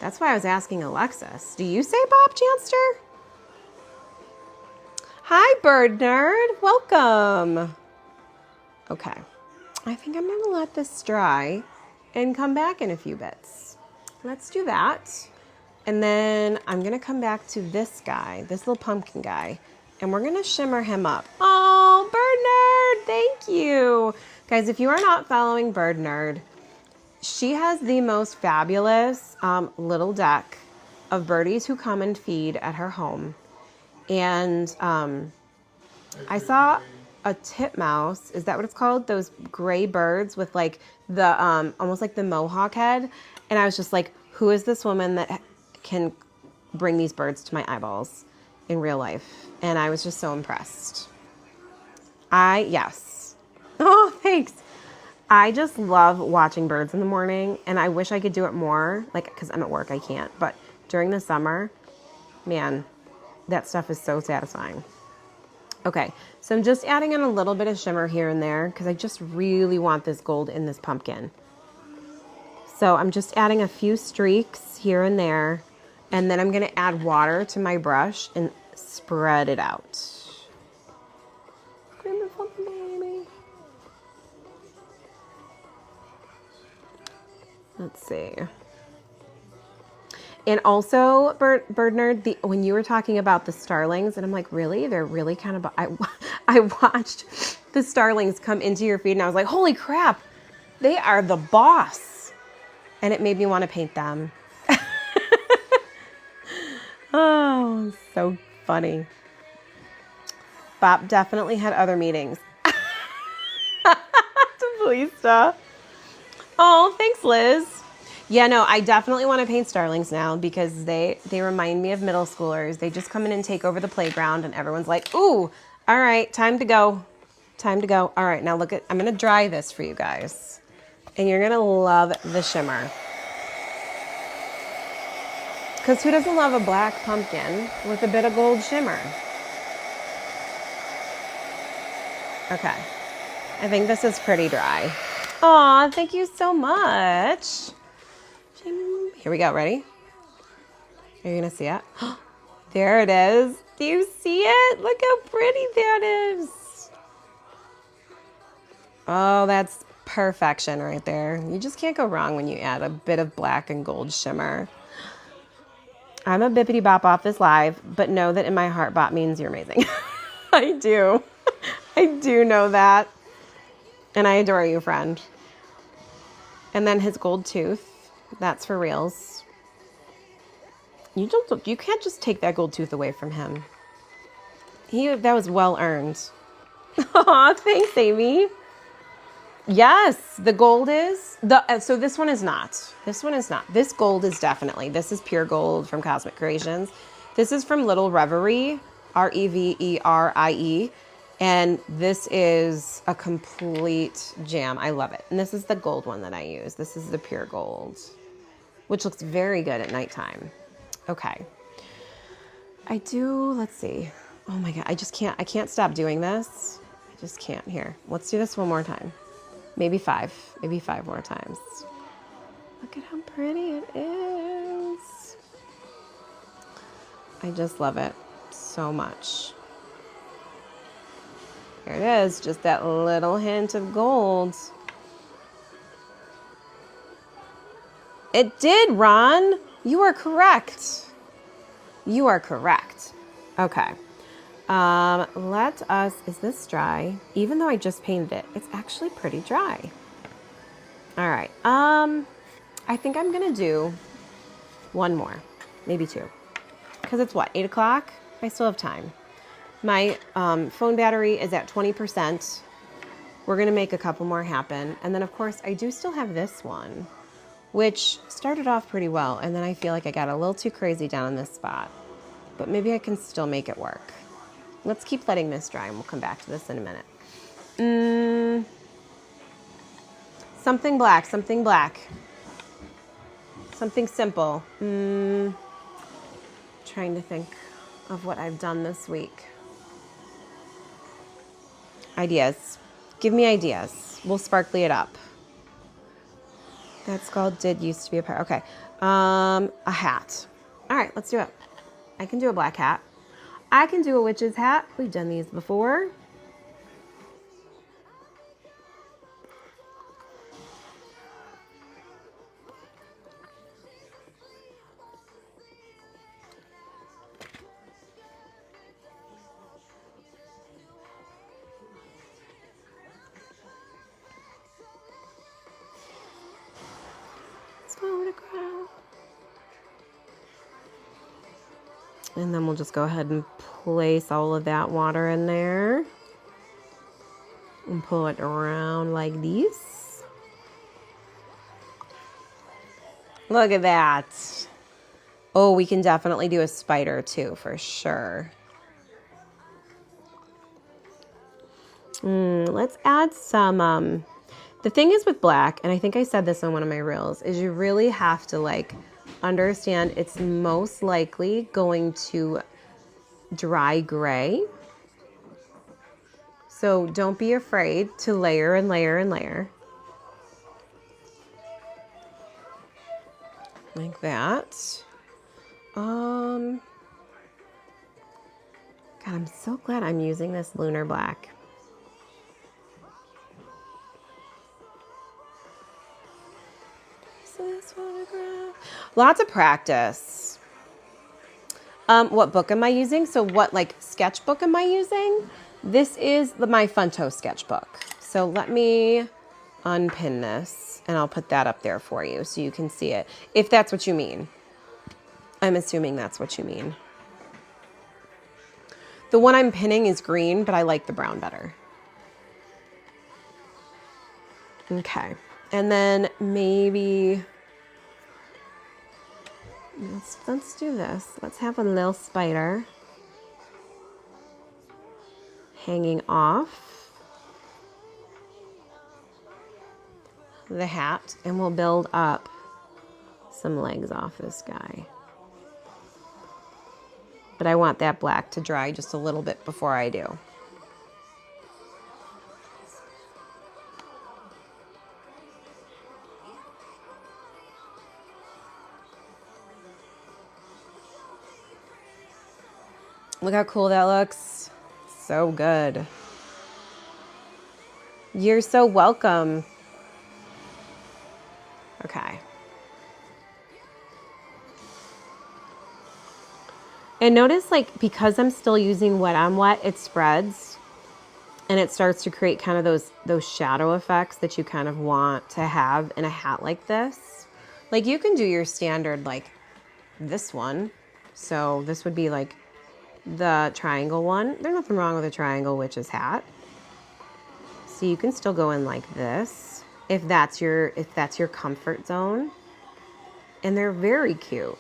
That's why I was asking Alexis. Do you say bop, Janster? Hi, Bird Nerd. Welcome. Okay. I think I'm going to let this dry and come back in a few bits. Let's do that. And then I'm going to come back to this guy, this little pumpkin guy. And we're gonna shimmer him up. Oh, Bird Nerd, thank you. Guys, if you are not following Bird Nerd, she has the most fabulous little deck of birdies who come and feed at her home. And I saw a titmouse, is that what it's called? Those gray birds with like the, almost like the mohawk head. And I was just like, who is this woman that can bring these birds to my eyeballs in real life? And I was just so impressed. Yes. Oh, thanks. I just love watching birds in the morning, and I wish I could do it more, like, because I'm at work, I can't. But during the summer, man, that stuff is so satisfying. Okay, so I'm just adding in a little bit of shimmer here and there, because I just really want this gold in this pumpkin. So I'm just adding a few streaks here and there, and then I'm going to add water to my brush and spread it out. Baby. Let's see. And also, Bird Nerd, when you were talking about the starlings, and I'm like, really? They're really kind of... I watched the starlings come into your feed, and I was like, holy crap, they are the boss. And it made me want to paint them. Oh, so funny. Bob definitely had other meetings. Lisa. Oh, thanks, Liz. Yeah, no, I definitely want to paint starlings now because they remind me of middle schoolers. They just come in and take over the playground, and everyone's like, ooh, all right, time to go. Time to go. All right, now look at, I'm going to dry this for you guys. And you're going to love the shimmer. Because who doesn't love a black pumpkin with a bit of gold shimmer? Okay. I think this is pretty dry. Aw, thank you so much. Here we go. Ready? Are you going to see it? There it is. Do you see it? Look how pretty that is. Oh, that's perfection right there. You just can't go wrong when you add a bit of black and gold shimmer. I'm a bippity bop off this live, but know that in my heart, bop means you're amazing. I do. I do know that. And I adore you, friend. And then his gold tooth. That's for reals. You can't just take that gold tooth away from him. That was well earned. Aw, thanks, Amy. Yes, the gold is so this one is not. This one is not. This gold is definitely. This is pure gold from Cosmic Creations. This is from Little Reverie, Reverie. And this is a complete jam. I love it. And this is the gold one that I use. This is the pure gold, which looks very good at nighttime. Okay. Let's see. Oh my God, I can't stop doing this. I just can't. Here, let's do this one more time. Maybe five more times. Look at how pretty it is. I just love it so much. There it is, just that little hint of gold. It did, Ron. You are correct. You are correct. Okay. Is this dry? Even though I just painted it, it's actually pretty dry. All right. I think I'm gonna do one more, maybe two. Because it's what, 8 o'clock? I still have time. My phone battery is at 20%. We're gonna make a couple more happen. And then of course, I do still have this one, which started off pretty well. And then I feel like I got a little too crazy down in this spot, but maybe I can still make it work. Let's keep letting this dry and we'll come back to this in a minute. Something black, something black. Something simple. Trying to think of what I've done this week. Ideas. Give me ideas. We'll sparkly it up. That's called Did Used to Be a Part. Okay. A hat. All right, let's do it. I can do a black hat. I can do a witch's hat. We've done these before. And then we'll just go ahead and place all of that water in there and pull it around like this. Look at that. Oh, we can definitely do a spider too, for sure. Let's add some, the thing is with black, and I think I said this on one of my reels, is you really have to like understand it's most likely going to dry gray. So don't be afraid to layer and layer and layer. Like that. God, I'm so glad I'm using this lunar black. Lots of practice. What book am I using? So what like sketchbook am I using? This is my Funto sketchbook. So let me unpin this and I'll put that up there for you so you can see it. If that's what you mean. I'm assuming that's what you mean. The one I'm pinning is green, but I like the brown better. Okay. And then maybe let's do this. Let's have a little spider hanging off the hat, and we'll build up some legs off this guy. But I want that black to dry just a little bit before I do. Look how cool that looks. So good. You're so welcome. Okay. And notice, like, because I'm still using Wet on Wet, it spreads and it starts to create kind of those shadow effects that you kind of want to have in a hat like this. Like, you can do your standard, like this one. So this would be like the triangle one. There's nothing wrong with a triangle witch's hat. So you can still go in like this if that's your comfort zone. And they're very cute.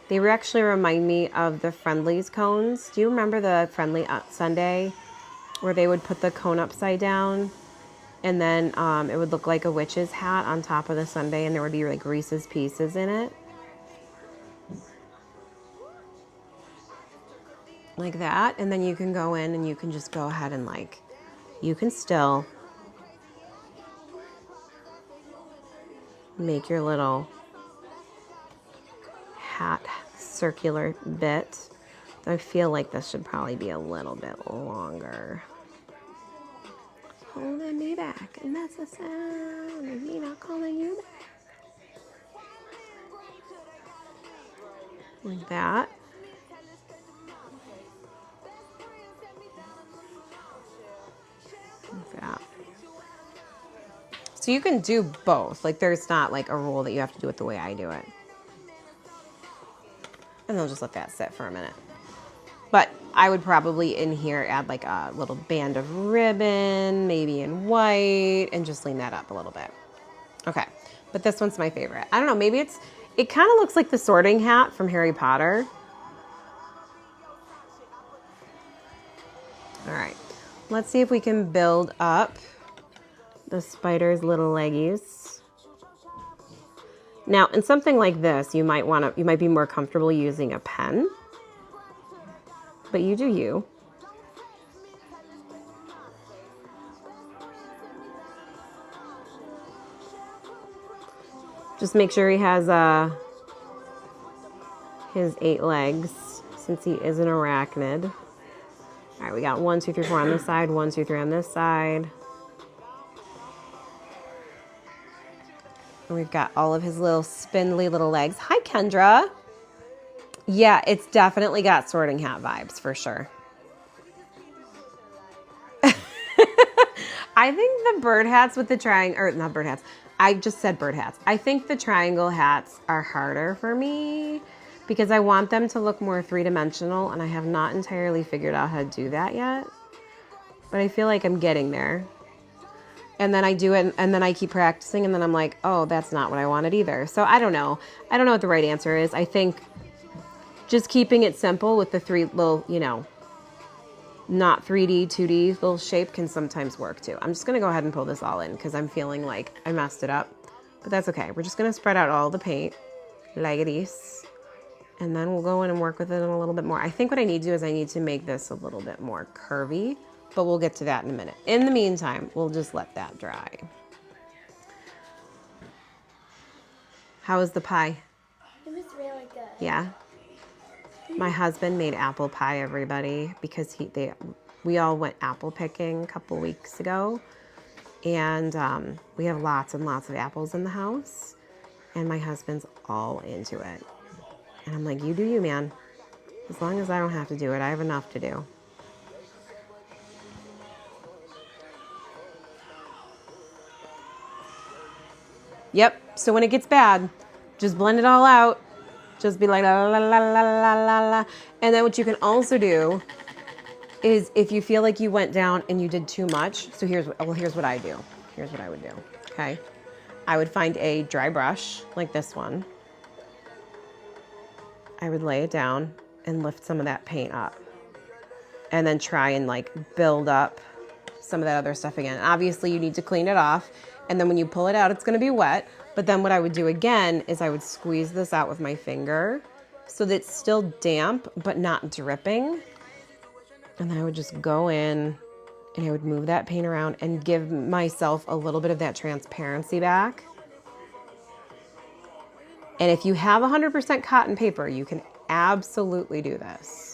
They actually remind me of the Friendly's cones. Do you remember the Friendly Sundae where they would put the cone upside down and then it would look like a witch's hat on top of the sundae and there would be like Reese's Pieces in it? Like that. And then you can go in and you can just go ahead and like, you can still make your little hat circular bit. I feel like this should probably be a little bit longer. Holding me back, and that's the sound of me not calling you back. Like that. Like that. So you can do both. Like, there's not like a rule that you have to do it the way I do it. And I'll just let that sit for a minute. But I would probably in here add like a little band of ribbon, maybe in white, and just lean that up a little bit. Okay, but this one's my favorite. I don't know, maybe it kind of looks like the sorting hat from Harry Potter. All right, let's see if we can build up the spider's little leggies. Now, in something like this, you might be more comfortable using a pen, but you do you. Just make sure he has his 8 legs, since he is an arachnid. All right, we got 1, 2, 3, 4 on this side, 1, 2, 3 on this side. And we've got all of his little spindly little legs. Hi, Kendra. Yeah, it's definitely got sorting hat vibes for sure. I think the bird hats with the triangle, or not bird hats, I just said bird hats. I think the triangle hats are harder for me because I want them to look more three-dimensional, and I have not entirely figured out how to do that yet. But I feel like I'm getting there. And then I do it, and then I keep practicing, and then I'm like, oh, that's not what I wanted either. So I don't know. I don't know what the right answer is. I think just keeping it simple with the 3 little, you know, not 3D, 2D little shape can sometimes work too. I'm just going to go ahead and pull this all in because I'm feeling like I messed it up. But that's okay. We're just going to spread out all the paint, like this, and then we'll go in and work with it a little bit more. I think what I need to do is I need to make this a little bit more curvy, but we'll get to that in a minute. In the meantime, we'll just let that dry. How was the pie? It was really good. Yeah. My husband made apple pie, everybody, because we all went apple picking a couple weeks ago, and we have lots and lots of apples in the house, and my husband's all into it. And I'm like, you do you, man. As long as I don't have to do it, I have enough to do. Yep. So when it gets bad, just blend it all out. Just be like la la la la la la la. And then what you can also do is if you feel like you went down and you did too much. So here's what I do. Here's what I would do. Okay. I would find a dry brush like this one. I would lay it down and lift some of that paint up. And then try and like build up some of that other stuff again. Obviously you need to clean it off. And then when you pull it out, it's gonna be wet. But then what I would do again is I would squeeze this out with my finger so that it's still damp, but not dripping. And then I would just go in and I would move that paint around and give myself a little bit of that transparency back. And if you have 100% cotton paper, you can absolutely do this.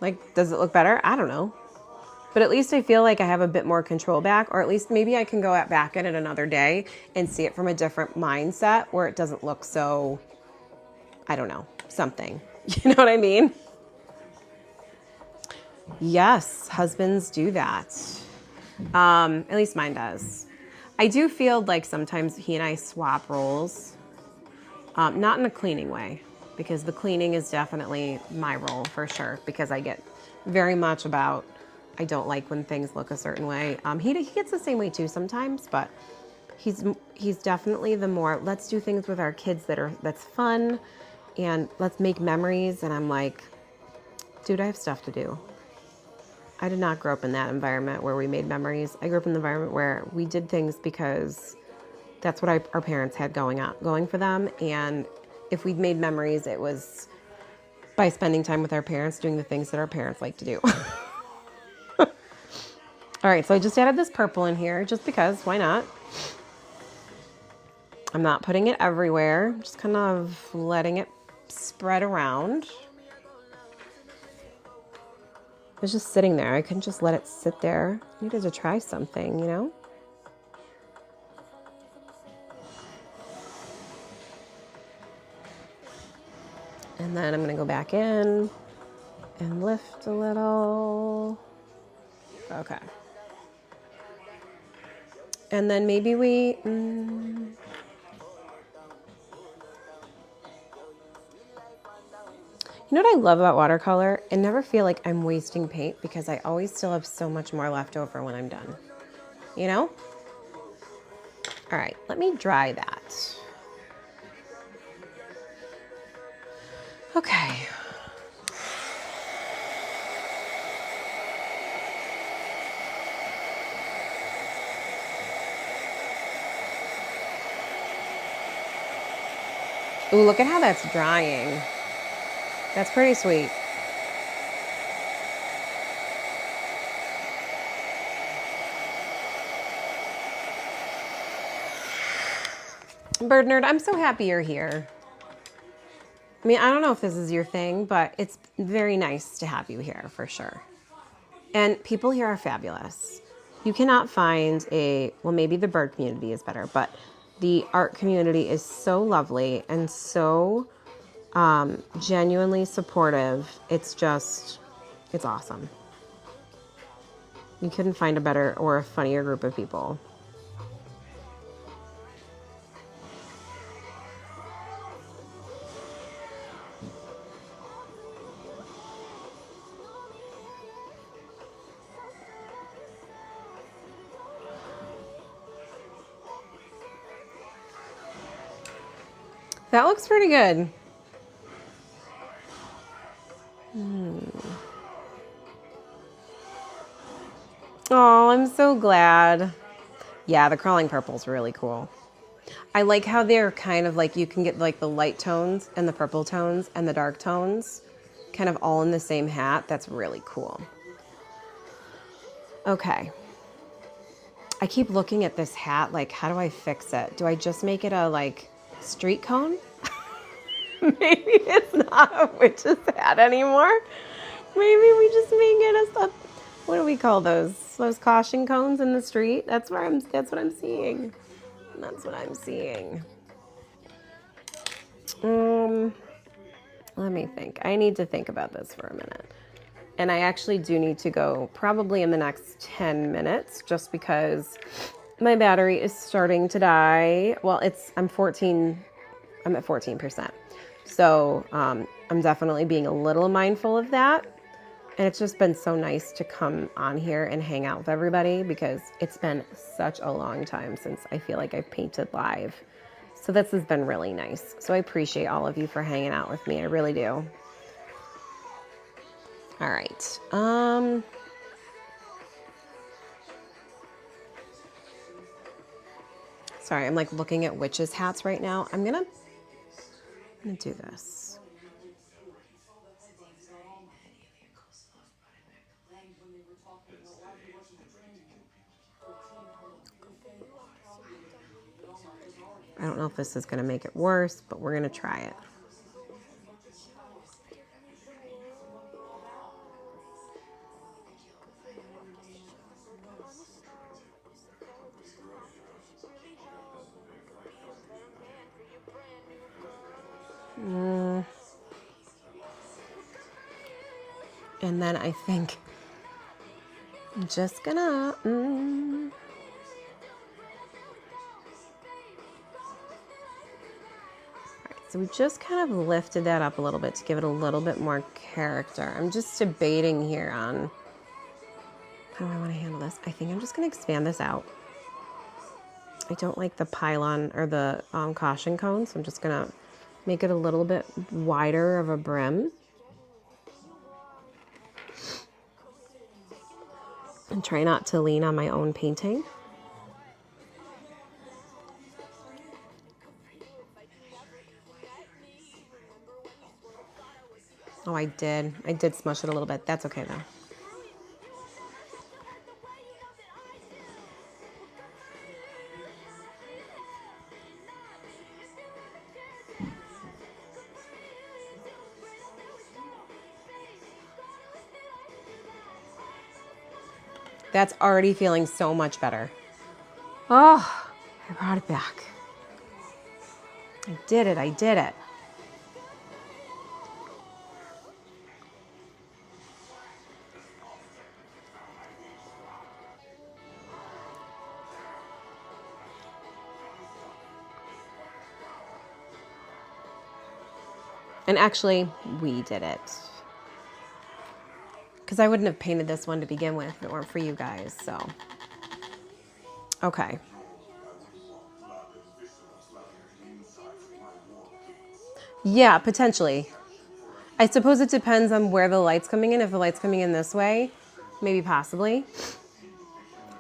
Like, does it look better? I don't know. But at least I feel like I have a bit more control back, or at least maybe I can go back at it another day and see it from a different mindset where it doesn't look so, I don't know, something. You know what I mean? Yes, husbands do that. At least mine does. I do feel like sometimes he and I swap roles, not in a cleaning way, because the cleaning is definitely my role for sure, because I get very much about, I don't like when things look a certain way. He gets the same way too sometimes, but he's definitely the more, let's do things with our kids that's fun and let's make memories. And I'm like, dude, I have stuff to do. I did not grow up in that environment where we made memories. I grew up in an environment where we did things because that's what our parents had going for them. And if we'd made memories, it was by spending time with our parents, doing the things that our parents like to do. All right, so I just added this purple in here just because, why not? I'm not putting it everywhere, just kind of letting it spread around. It was just sitting there. I couldn't just let it sit there. I needed to try something, you know? And then I'm gonna go back in and lift a little. Okay. And then maybe we, you know what I love about watercolor? I never feel like I'm wasting paint because I always still have so much more left over when I'm done. You know? All right, let me dry that. Okay. Ooh, look at how that's drying. That's pretty sweet. Bird Nerd, I'm so happy you're here. I mean, I don't know if this is your thing, but it's very nice to have you here for sure. And people here are fabulous. You cannot find well, maybe the bird community is better, but the art community is so lovely and so genuinely supportive. It's awesome. You couldn't find a better or a funnier group of people. That looks pretty good. Oh, I'm so glad. Yeah, the crawling purple's really cool. I like how they're kind of like, you can get like the light tones and the purple tones and the dark tones kind of all in the same hat. That's really cool. Okay. I keep looking at this hat, like, how do I fix it? Do I just make it a like street cone? Maybe it's not a witch's hat anymore. Maybe we just make it a, what do we call those? Those caution cones in the street? That's what I'm seeing. That's what I'm seeing. Let me think. I need to think about this for a minute. And I actually do need to go probably in the next 10 minutes just because my battery is starting to die. Well, I'm at 14%. So I'm definitely being a little mindful of that. And it's just been so nice to come on here and hang out with everybody because it's been such a long time since I feel like I've painted live. So this has been really nice. So I appreciate all of you for hanging out with me. I really do. All right. Sorry, I'm like looking at witches' hats right now. I'm gonna do this. I don't know if this is gonna make it worse, but we're gonna try it. And then I think I'm just gonna, So we just kind of lifted that up a little bit to give it a little bit more character. I'm just debating here on how do I want to handle this. I think I'm just going to expand this out. I don't like the pylon or the caution cone, so I'm just going to make it a little bit wider of a brim. And try not to lean on my own painting. Oh, I did smush it a little bit. That's okay though. That's already feeling so much better. Oh, I brought it back. I did it. And actually, we did it. Because I wouldn't have painted this one to begin with if it weren't for you guys, so. Okay. Yeah, potentially. I suppose it depends on where the light's coming in. If the light's coming in this way, maybe possibly.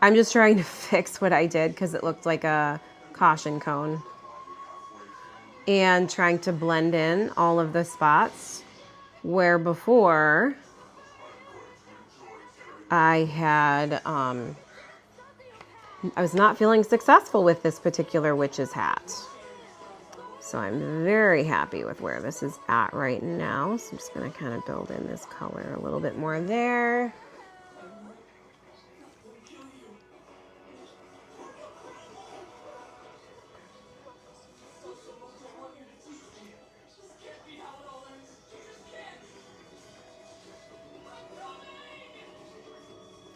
I'm just trying to fix what I did because it looked like a caution cone. And trying to blend in all of the spots where before I had, I was not feeling successful with this particular witch's hat. So I'm very happy with where this is at right now. So I'm just going to kind of build in this color a little bit more there.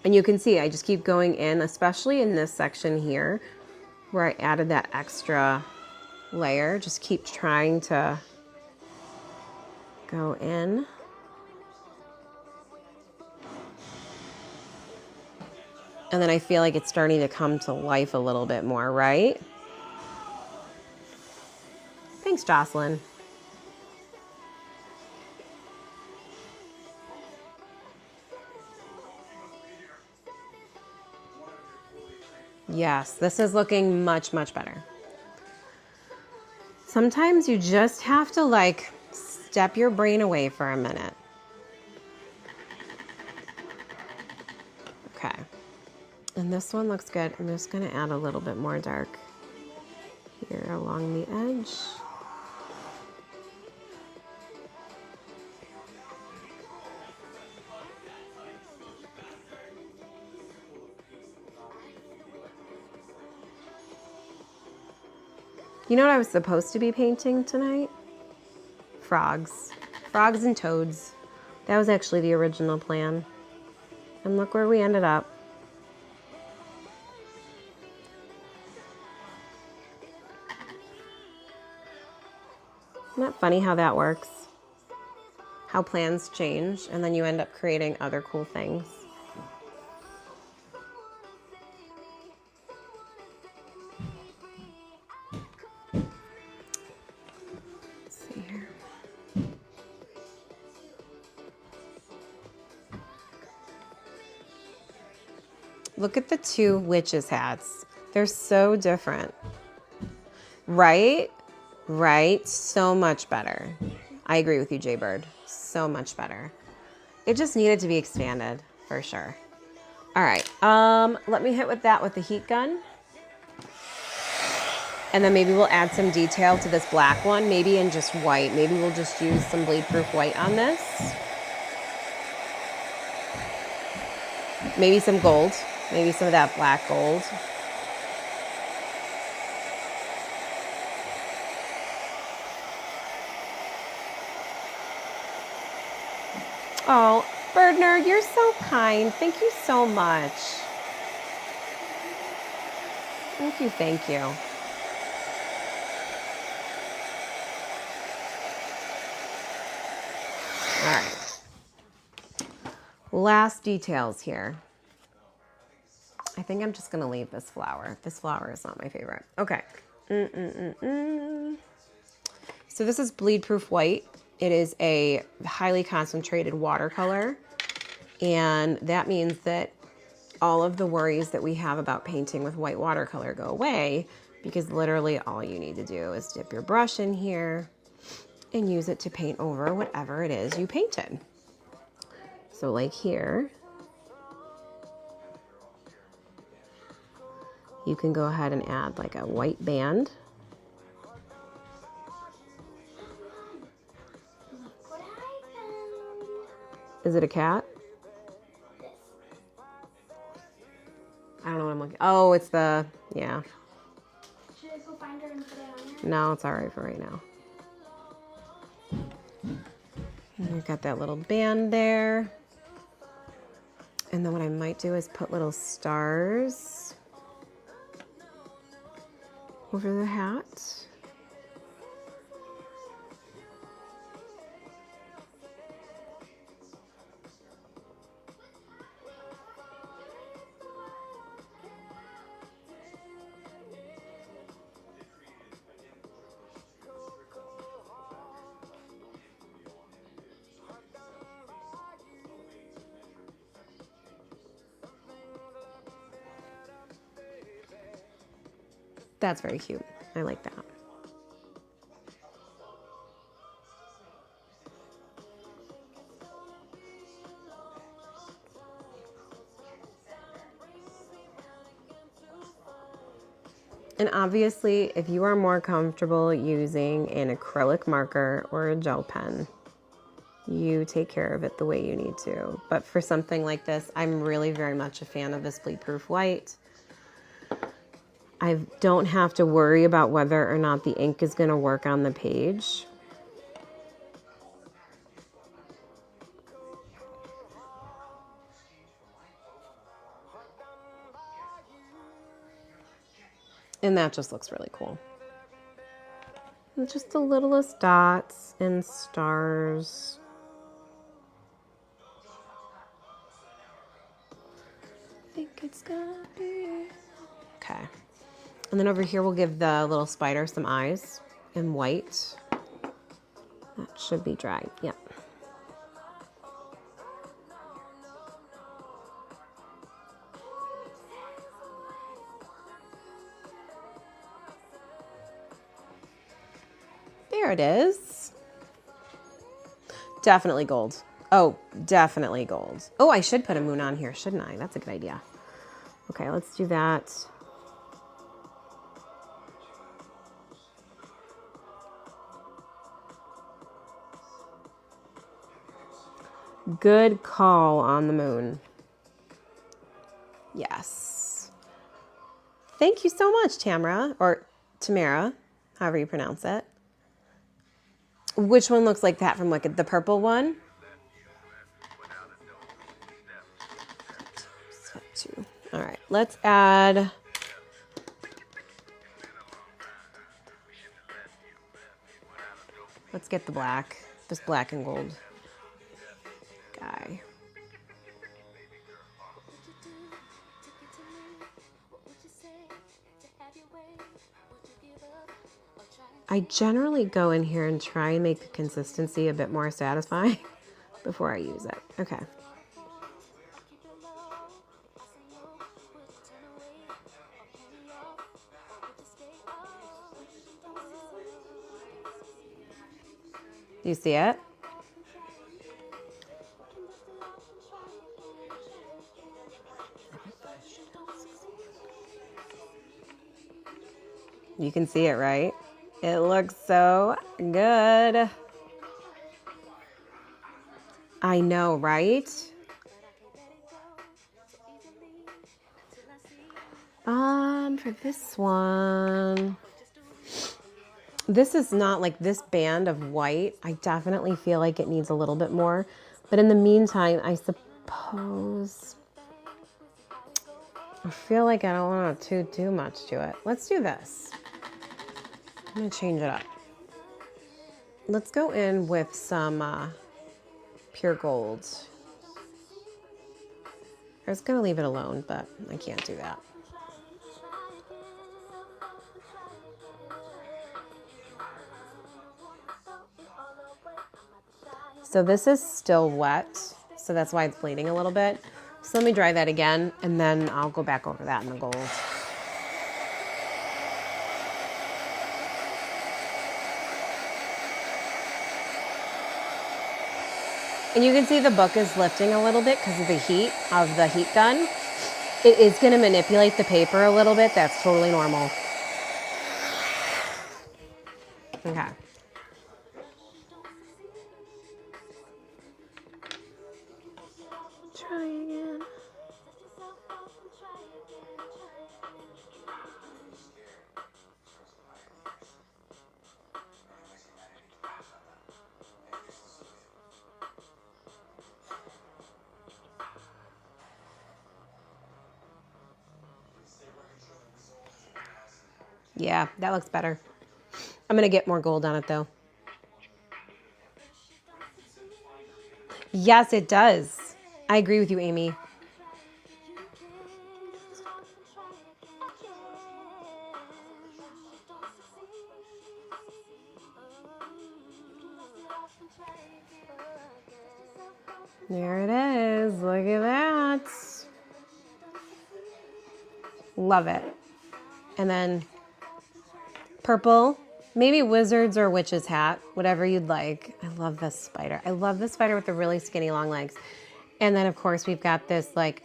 And you can see I just keep going in, especially in this section here where I added that extra layer. Just keep trying to go in. And then I feel like it's starting to come to life a little bit more, right? Thanks, Jocelyn. Yes, this is looking much, much better. Sometimes you just have to like step your brain away for a minute. Okay. And this one looks good. I'm just going to add a little bit more dark here along the edge. You know what I was supposed to be painting tonight? Frogs. Frogs and toads. That was actually the original plan. And look where we ended up. Isn't that funny how that works? How plans change and then you end up creating other cool things. Let's see here. Look at the two witches' hats. They're so different. Right? Right? So much better. I agree with you, Jaybird. So much better. It just needed to be expanded, for sure. All right, let me hit with that with the heat gun. And then maybe we'll add some detail to this black one, maybe in just white. Maybe we'll just use some bleed-proof white on this. Maybe some gold. Maybe some of that black gold. Oh, Birdner, you're so kind. Thank you so much. Thank you, thank you. All right. Last details here. I think I'm just gonna leave this flower. This flower is not my favorite. Okay. So this is bleed-proof white. It is a highly concentrated watercolor. And that means that all of the worries that we have about painting with white watercolor go away, because literally all you need to do is dip your brush in here and use it to paint over whatever it is you painted. So like here, you can go ahead and add like a white band. Is it a cat? I don't know what I'm looking. Oh, it's the, yeah. Should I go find her and put it on her? No, it's all right for right now. And we've got that little band there. And then what I might do is put little stars over the hat. That's very cute. I like that. And obviously, if you are more comfortable using an acrylic marker or a gel pen, you take care of it the way you need to. But for something like this, I'm really very much a fan of this bleed-proof white. I don't have to worry about whether or not the ink is going to work on the page. And that just looks really cool. And just the littlest dots and stars. I think it's gonna be... Okay. And then over here, we'll give the little spider some eyes in white. That should be dry. Yep. There it is. Definitely gold. Oh, definitely gold. Oh, I should put a moon on here, shouldn't I? That's a good idea. Okay, let's do that. Good call on the moon. Yes. Thank you so much, Tamara, or Tamara, however you pronounce it. Which one looks like that from Wicked? The purple one? let's add... Let's get the black. This black and gold guy. I generally go in here and try and make the consistency a bit more satisfying before I use it. Okay. Do you see it? You can see it, right? It looks so good. I know, right? For this one, this is not like this band of white. I definitely feel like it needs a little bit more. But in the meantime, I suppose I feel like I don't want to do too much to it. Let's do this. I'm going to change it up. Let's go in with some pure gold. I was going to leave it alone, but I can't do that. So this is still wet, so that's why it's bleeding a little bit. So let me dry that again, and then I'll go back over that in the gold. And you can see the book is lifting a little bit because of the heat of the heat gun. It is going to manipulate the paper a little bit. That's totally normal. Okay. Try again. Yeah, that looks better. I'm going to get more gold on it, though. Yes, it does. I agree with you, Amy. There it is. Look at that. Love it. And then purple, maybe wizard's or witch's hat, whatever you'd like. I love this spider. I love this spider with the really skinny long legs. And then of course we've got this like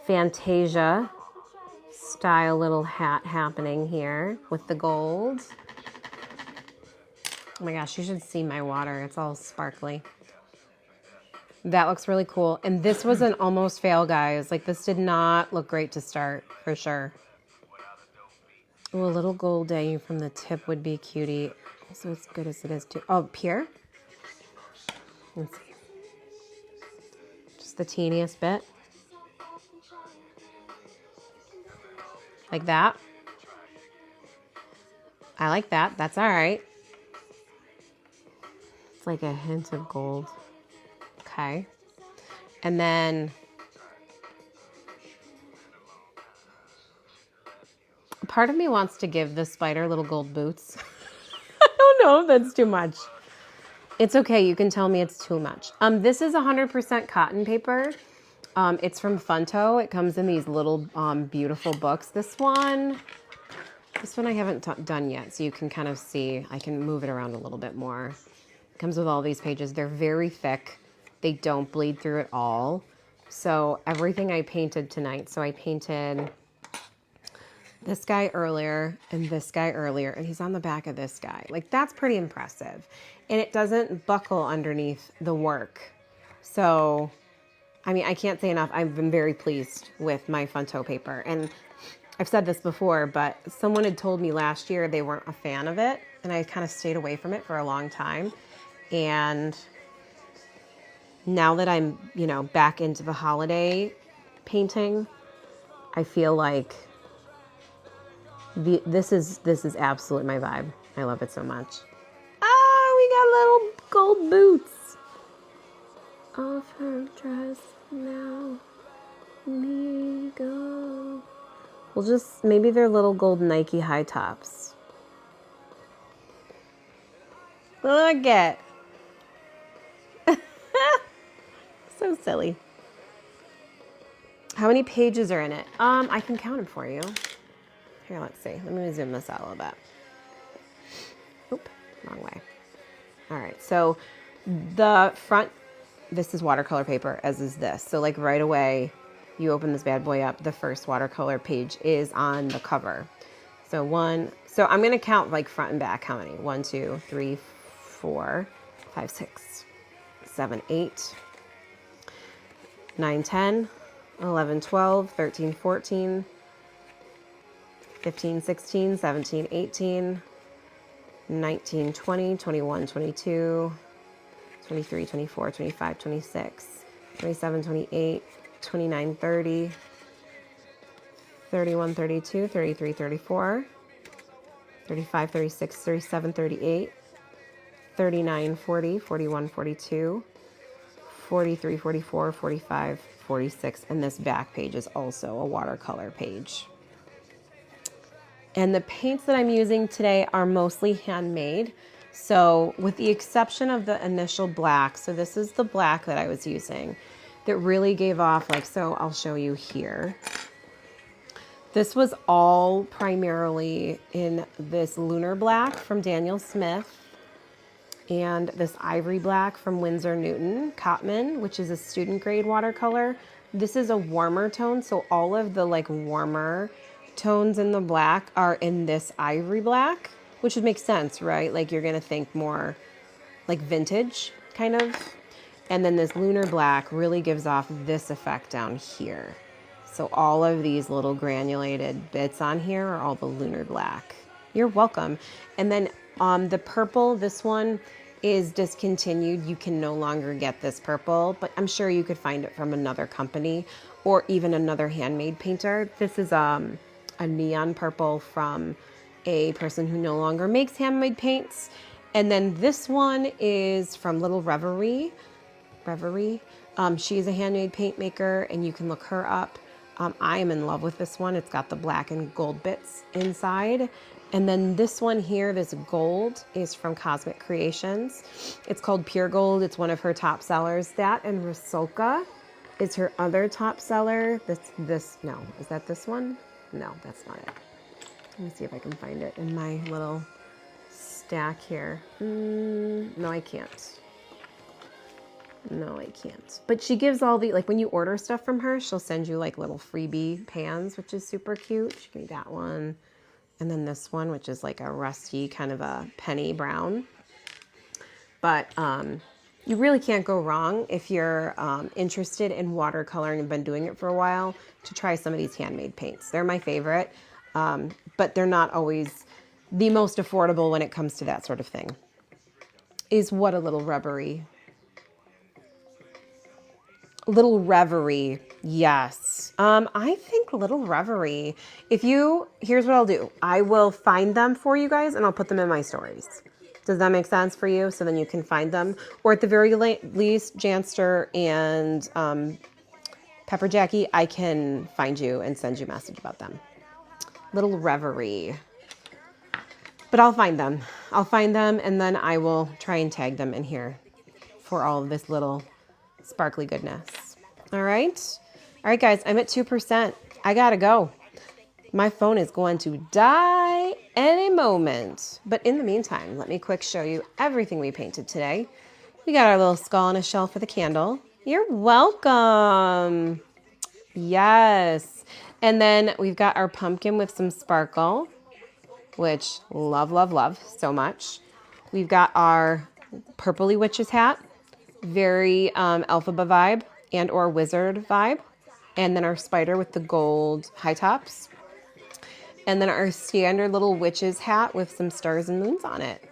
Fantasia style little hat happening here with the gold. Oh my gosh, you should see my water. It's all sparkly. That looks really cool. And this was an almost fail, guys. Like this did not look great to start for sure. Oh, a little gold day from the tip would be cutie. Also as good as it is too. Oh, pure? Let's see. Just the teeniest bit. Like that. I like that. That's all right. It's like a hint of gold. Okay. And then part of me wants to give this spider little gold boots. I don't know if that's too much. It's okay. You can tell me it's too much. This is 100% cotton paper. It's from Funto. It comes in these little beautiful books. This one I haven't done yet, so you can kind of see. I can move it around a little bit more. It comes with all these pages. They're very thick. They don't bleed through at all. So everything I painted tonight. So I painted this guy earlier and this guy earlier, and he's on the back of this guy. Like that's pretty impressive. And it doesn't buckle underneath the work. So, I mean, I can't say enough. I've been very pleased with my Funto paper. And I've said this before, but someone had told me last year they weren't a fan of it. And I kind of stayed away from it for a long time. And now that I'm, back into the holiday painting, I feel like this is absolutely my vibe. I love it so much. We got little gold boots. Off her dress now, me go. Well, just maybe they're little gold Nike high tops. Look at. So silly. How many pages are in it? I can count them for you. Here, let's see. Let me zoom this out a little bit. Oop, wrong way. All right, so the front, this is watercolor paper, as is this. So like right away, you open this bad boy up, the first watercolor page is on the cover. So I'm gonna count like front and back, how many? 1, 2, 3, 4, 5, 6, 7, 8, 9, 10, 11, 12, 13, 14, 15, 16, 17, 18, 19, 20, 21, 22, 23, 24, 25, 26, 27, 28, 29, 30, 31, 32, 33, 34, 35, 36, 37, 38, 39, 40, 41, 42, 43, 44, 45, 46, and this back page is also a watercolor page. And the paints that I'm using today are mostly handmade. So with the exception of the initial black, so this is the black that I was using that really gave off like, so I'll show you here. This was all primarily in this Lunar Black from Daniel Smith and this Ivory Black from Winsor Newton Cotman, which is a student grade watercolor. This is a warmer tone, so all of the like warmer tones in the black are in this Ivory Black, which would make sense, right? Like you're gonna think more like vintage kind of. And then this Lunar Black really gives off this effect down here. So all of these little granulated bits on here are all the Lunar Black. You're welcome. And then the purple, this one is discontinued. You can no longer get this purple, but I'm sure you could find it from another company or even another handmade painter. This is a neon purple from a person who no longer makes handmade paints. And then this one is from Little Reverie. She's a handmade paint maker and you can look her up. I am in love with this one. It's got the black and gold bits inside. And then this one here, this gold, is from Cosmic Creations. It's called Pure Gold. It's one of her top sellers. That and Rusalka is her other top seller. No, is that this one? No, that's not it. Let me see if I can find it in my little stack here. No, I can't. No, I can't. But she gives all the, like when you order stuff from her, she'll send you like little freebie pans, which is super cute. She gave me that one. And then this one, which is like a rusty kind of a penny brown. But you really can't go wrong if you're interested in watercoloring and been doing it for a while to try some of these handmade paints. They're my favorite, but they're not always the most affordable when it comes to that sort of thing. Is what a Little Reverie. Little Reverie, yes. I think Little Reverie, here's what I'll do. I will find them for you guys and I'll put them in my stories. Does that make sense for you? So then you can find them. Or at the very least, Janster and Pepper Jackie, I can find you and send you a message about them. Little Reverie. But I'll find them. I'll find them and then I will try and tag them in here for all of this little sparkly goodness. All right, guys, I'm at 2%. I gotta go. My phone is going to die any moment. But in the meantime, let me quick show you everything we painted today. We got our little skull on a shelf for the candle. You're welcome. Yes. And then we've got our pumpkin with some sparkle, which love, love, love so much. We've got our purpley witch's hat. Very Elphaba vibe and or wizard vibe. And then our spider with the gold high tops. And then our standard little witch's hat with some stars and moons on it.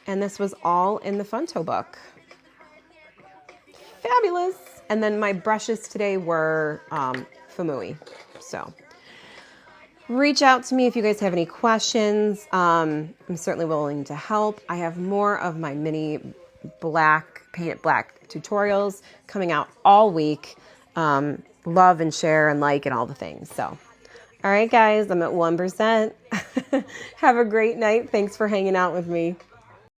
And this was all in the Funto book. Fabulous. And then my brushes today were Famui. So reach out to me if you guys have any questions. I'm certainly willing to help. I have more of my mini paint it black tutorials coming out all week. Love and share and like and all the things. So, all right, guys, I'm at 1%. Have a great night. Thanks for hanging out with me.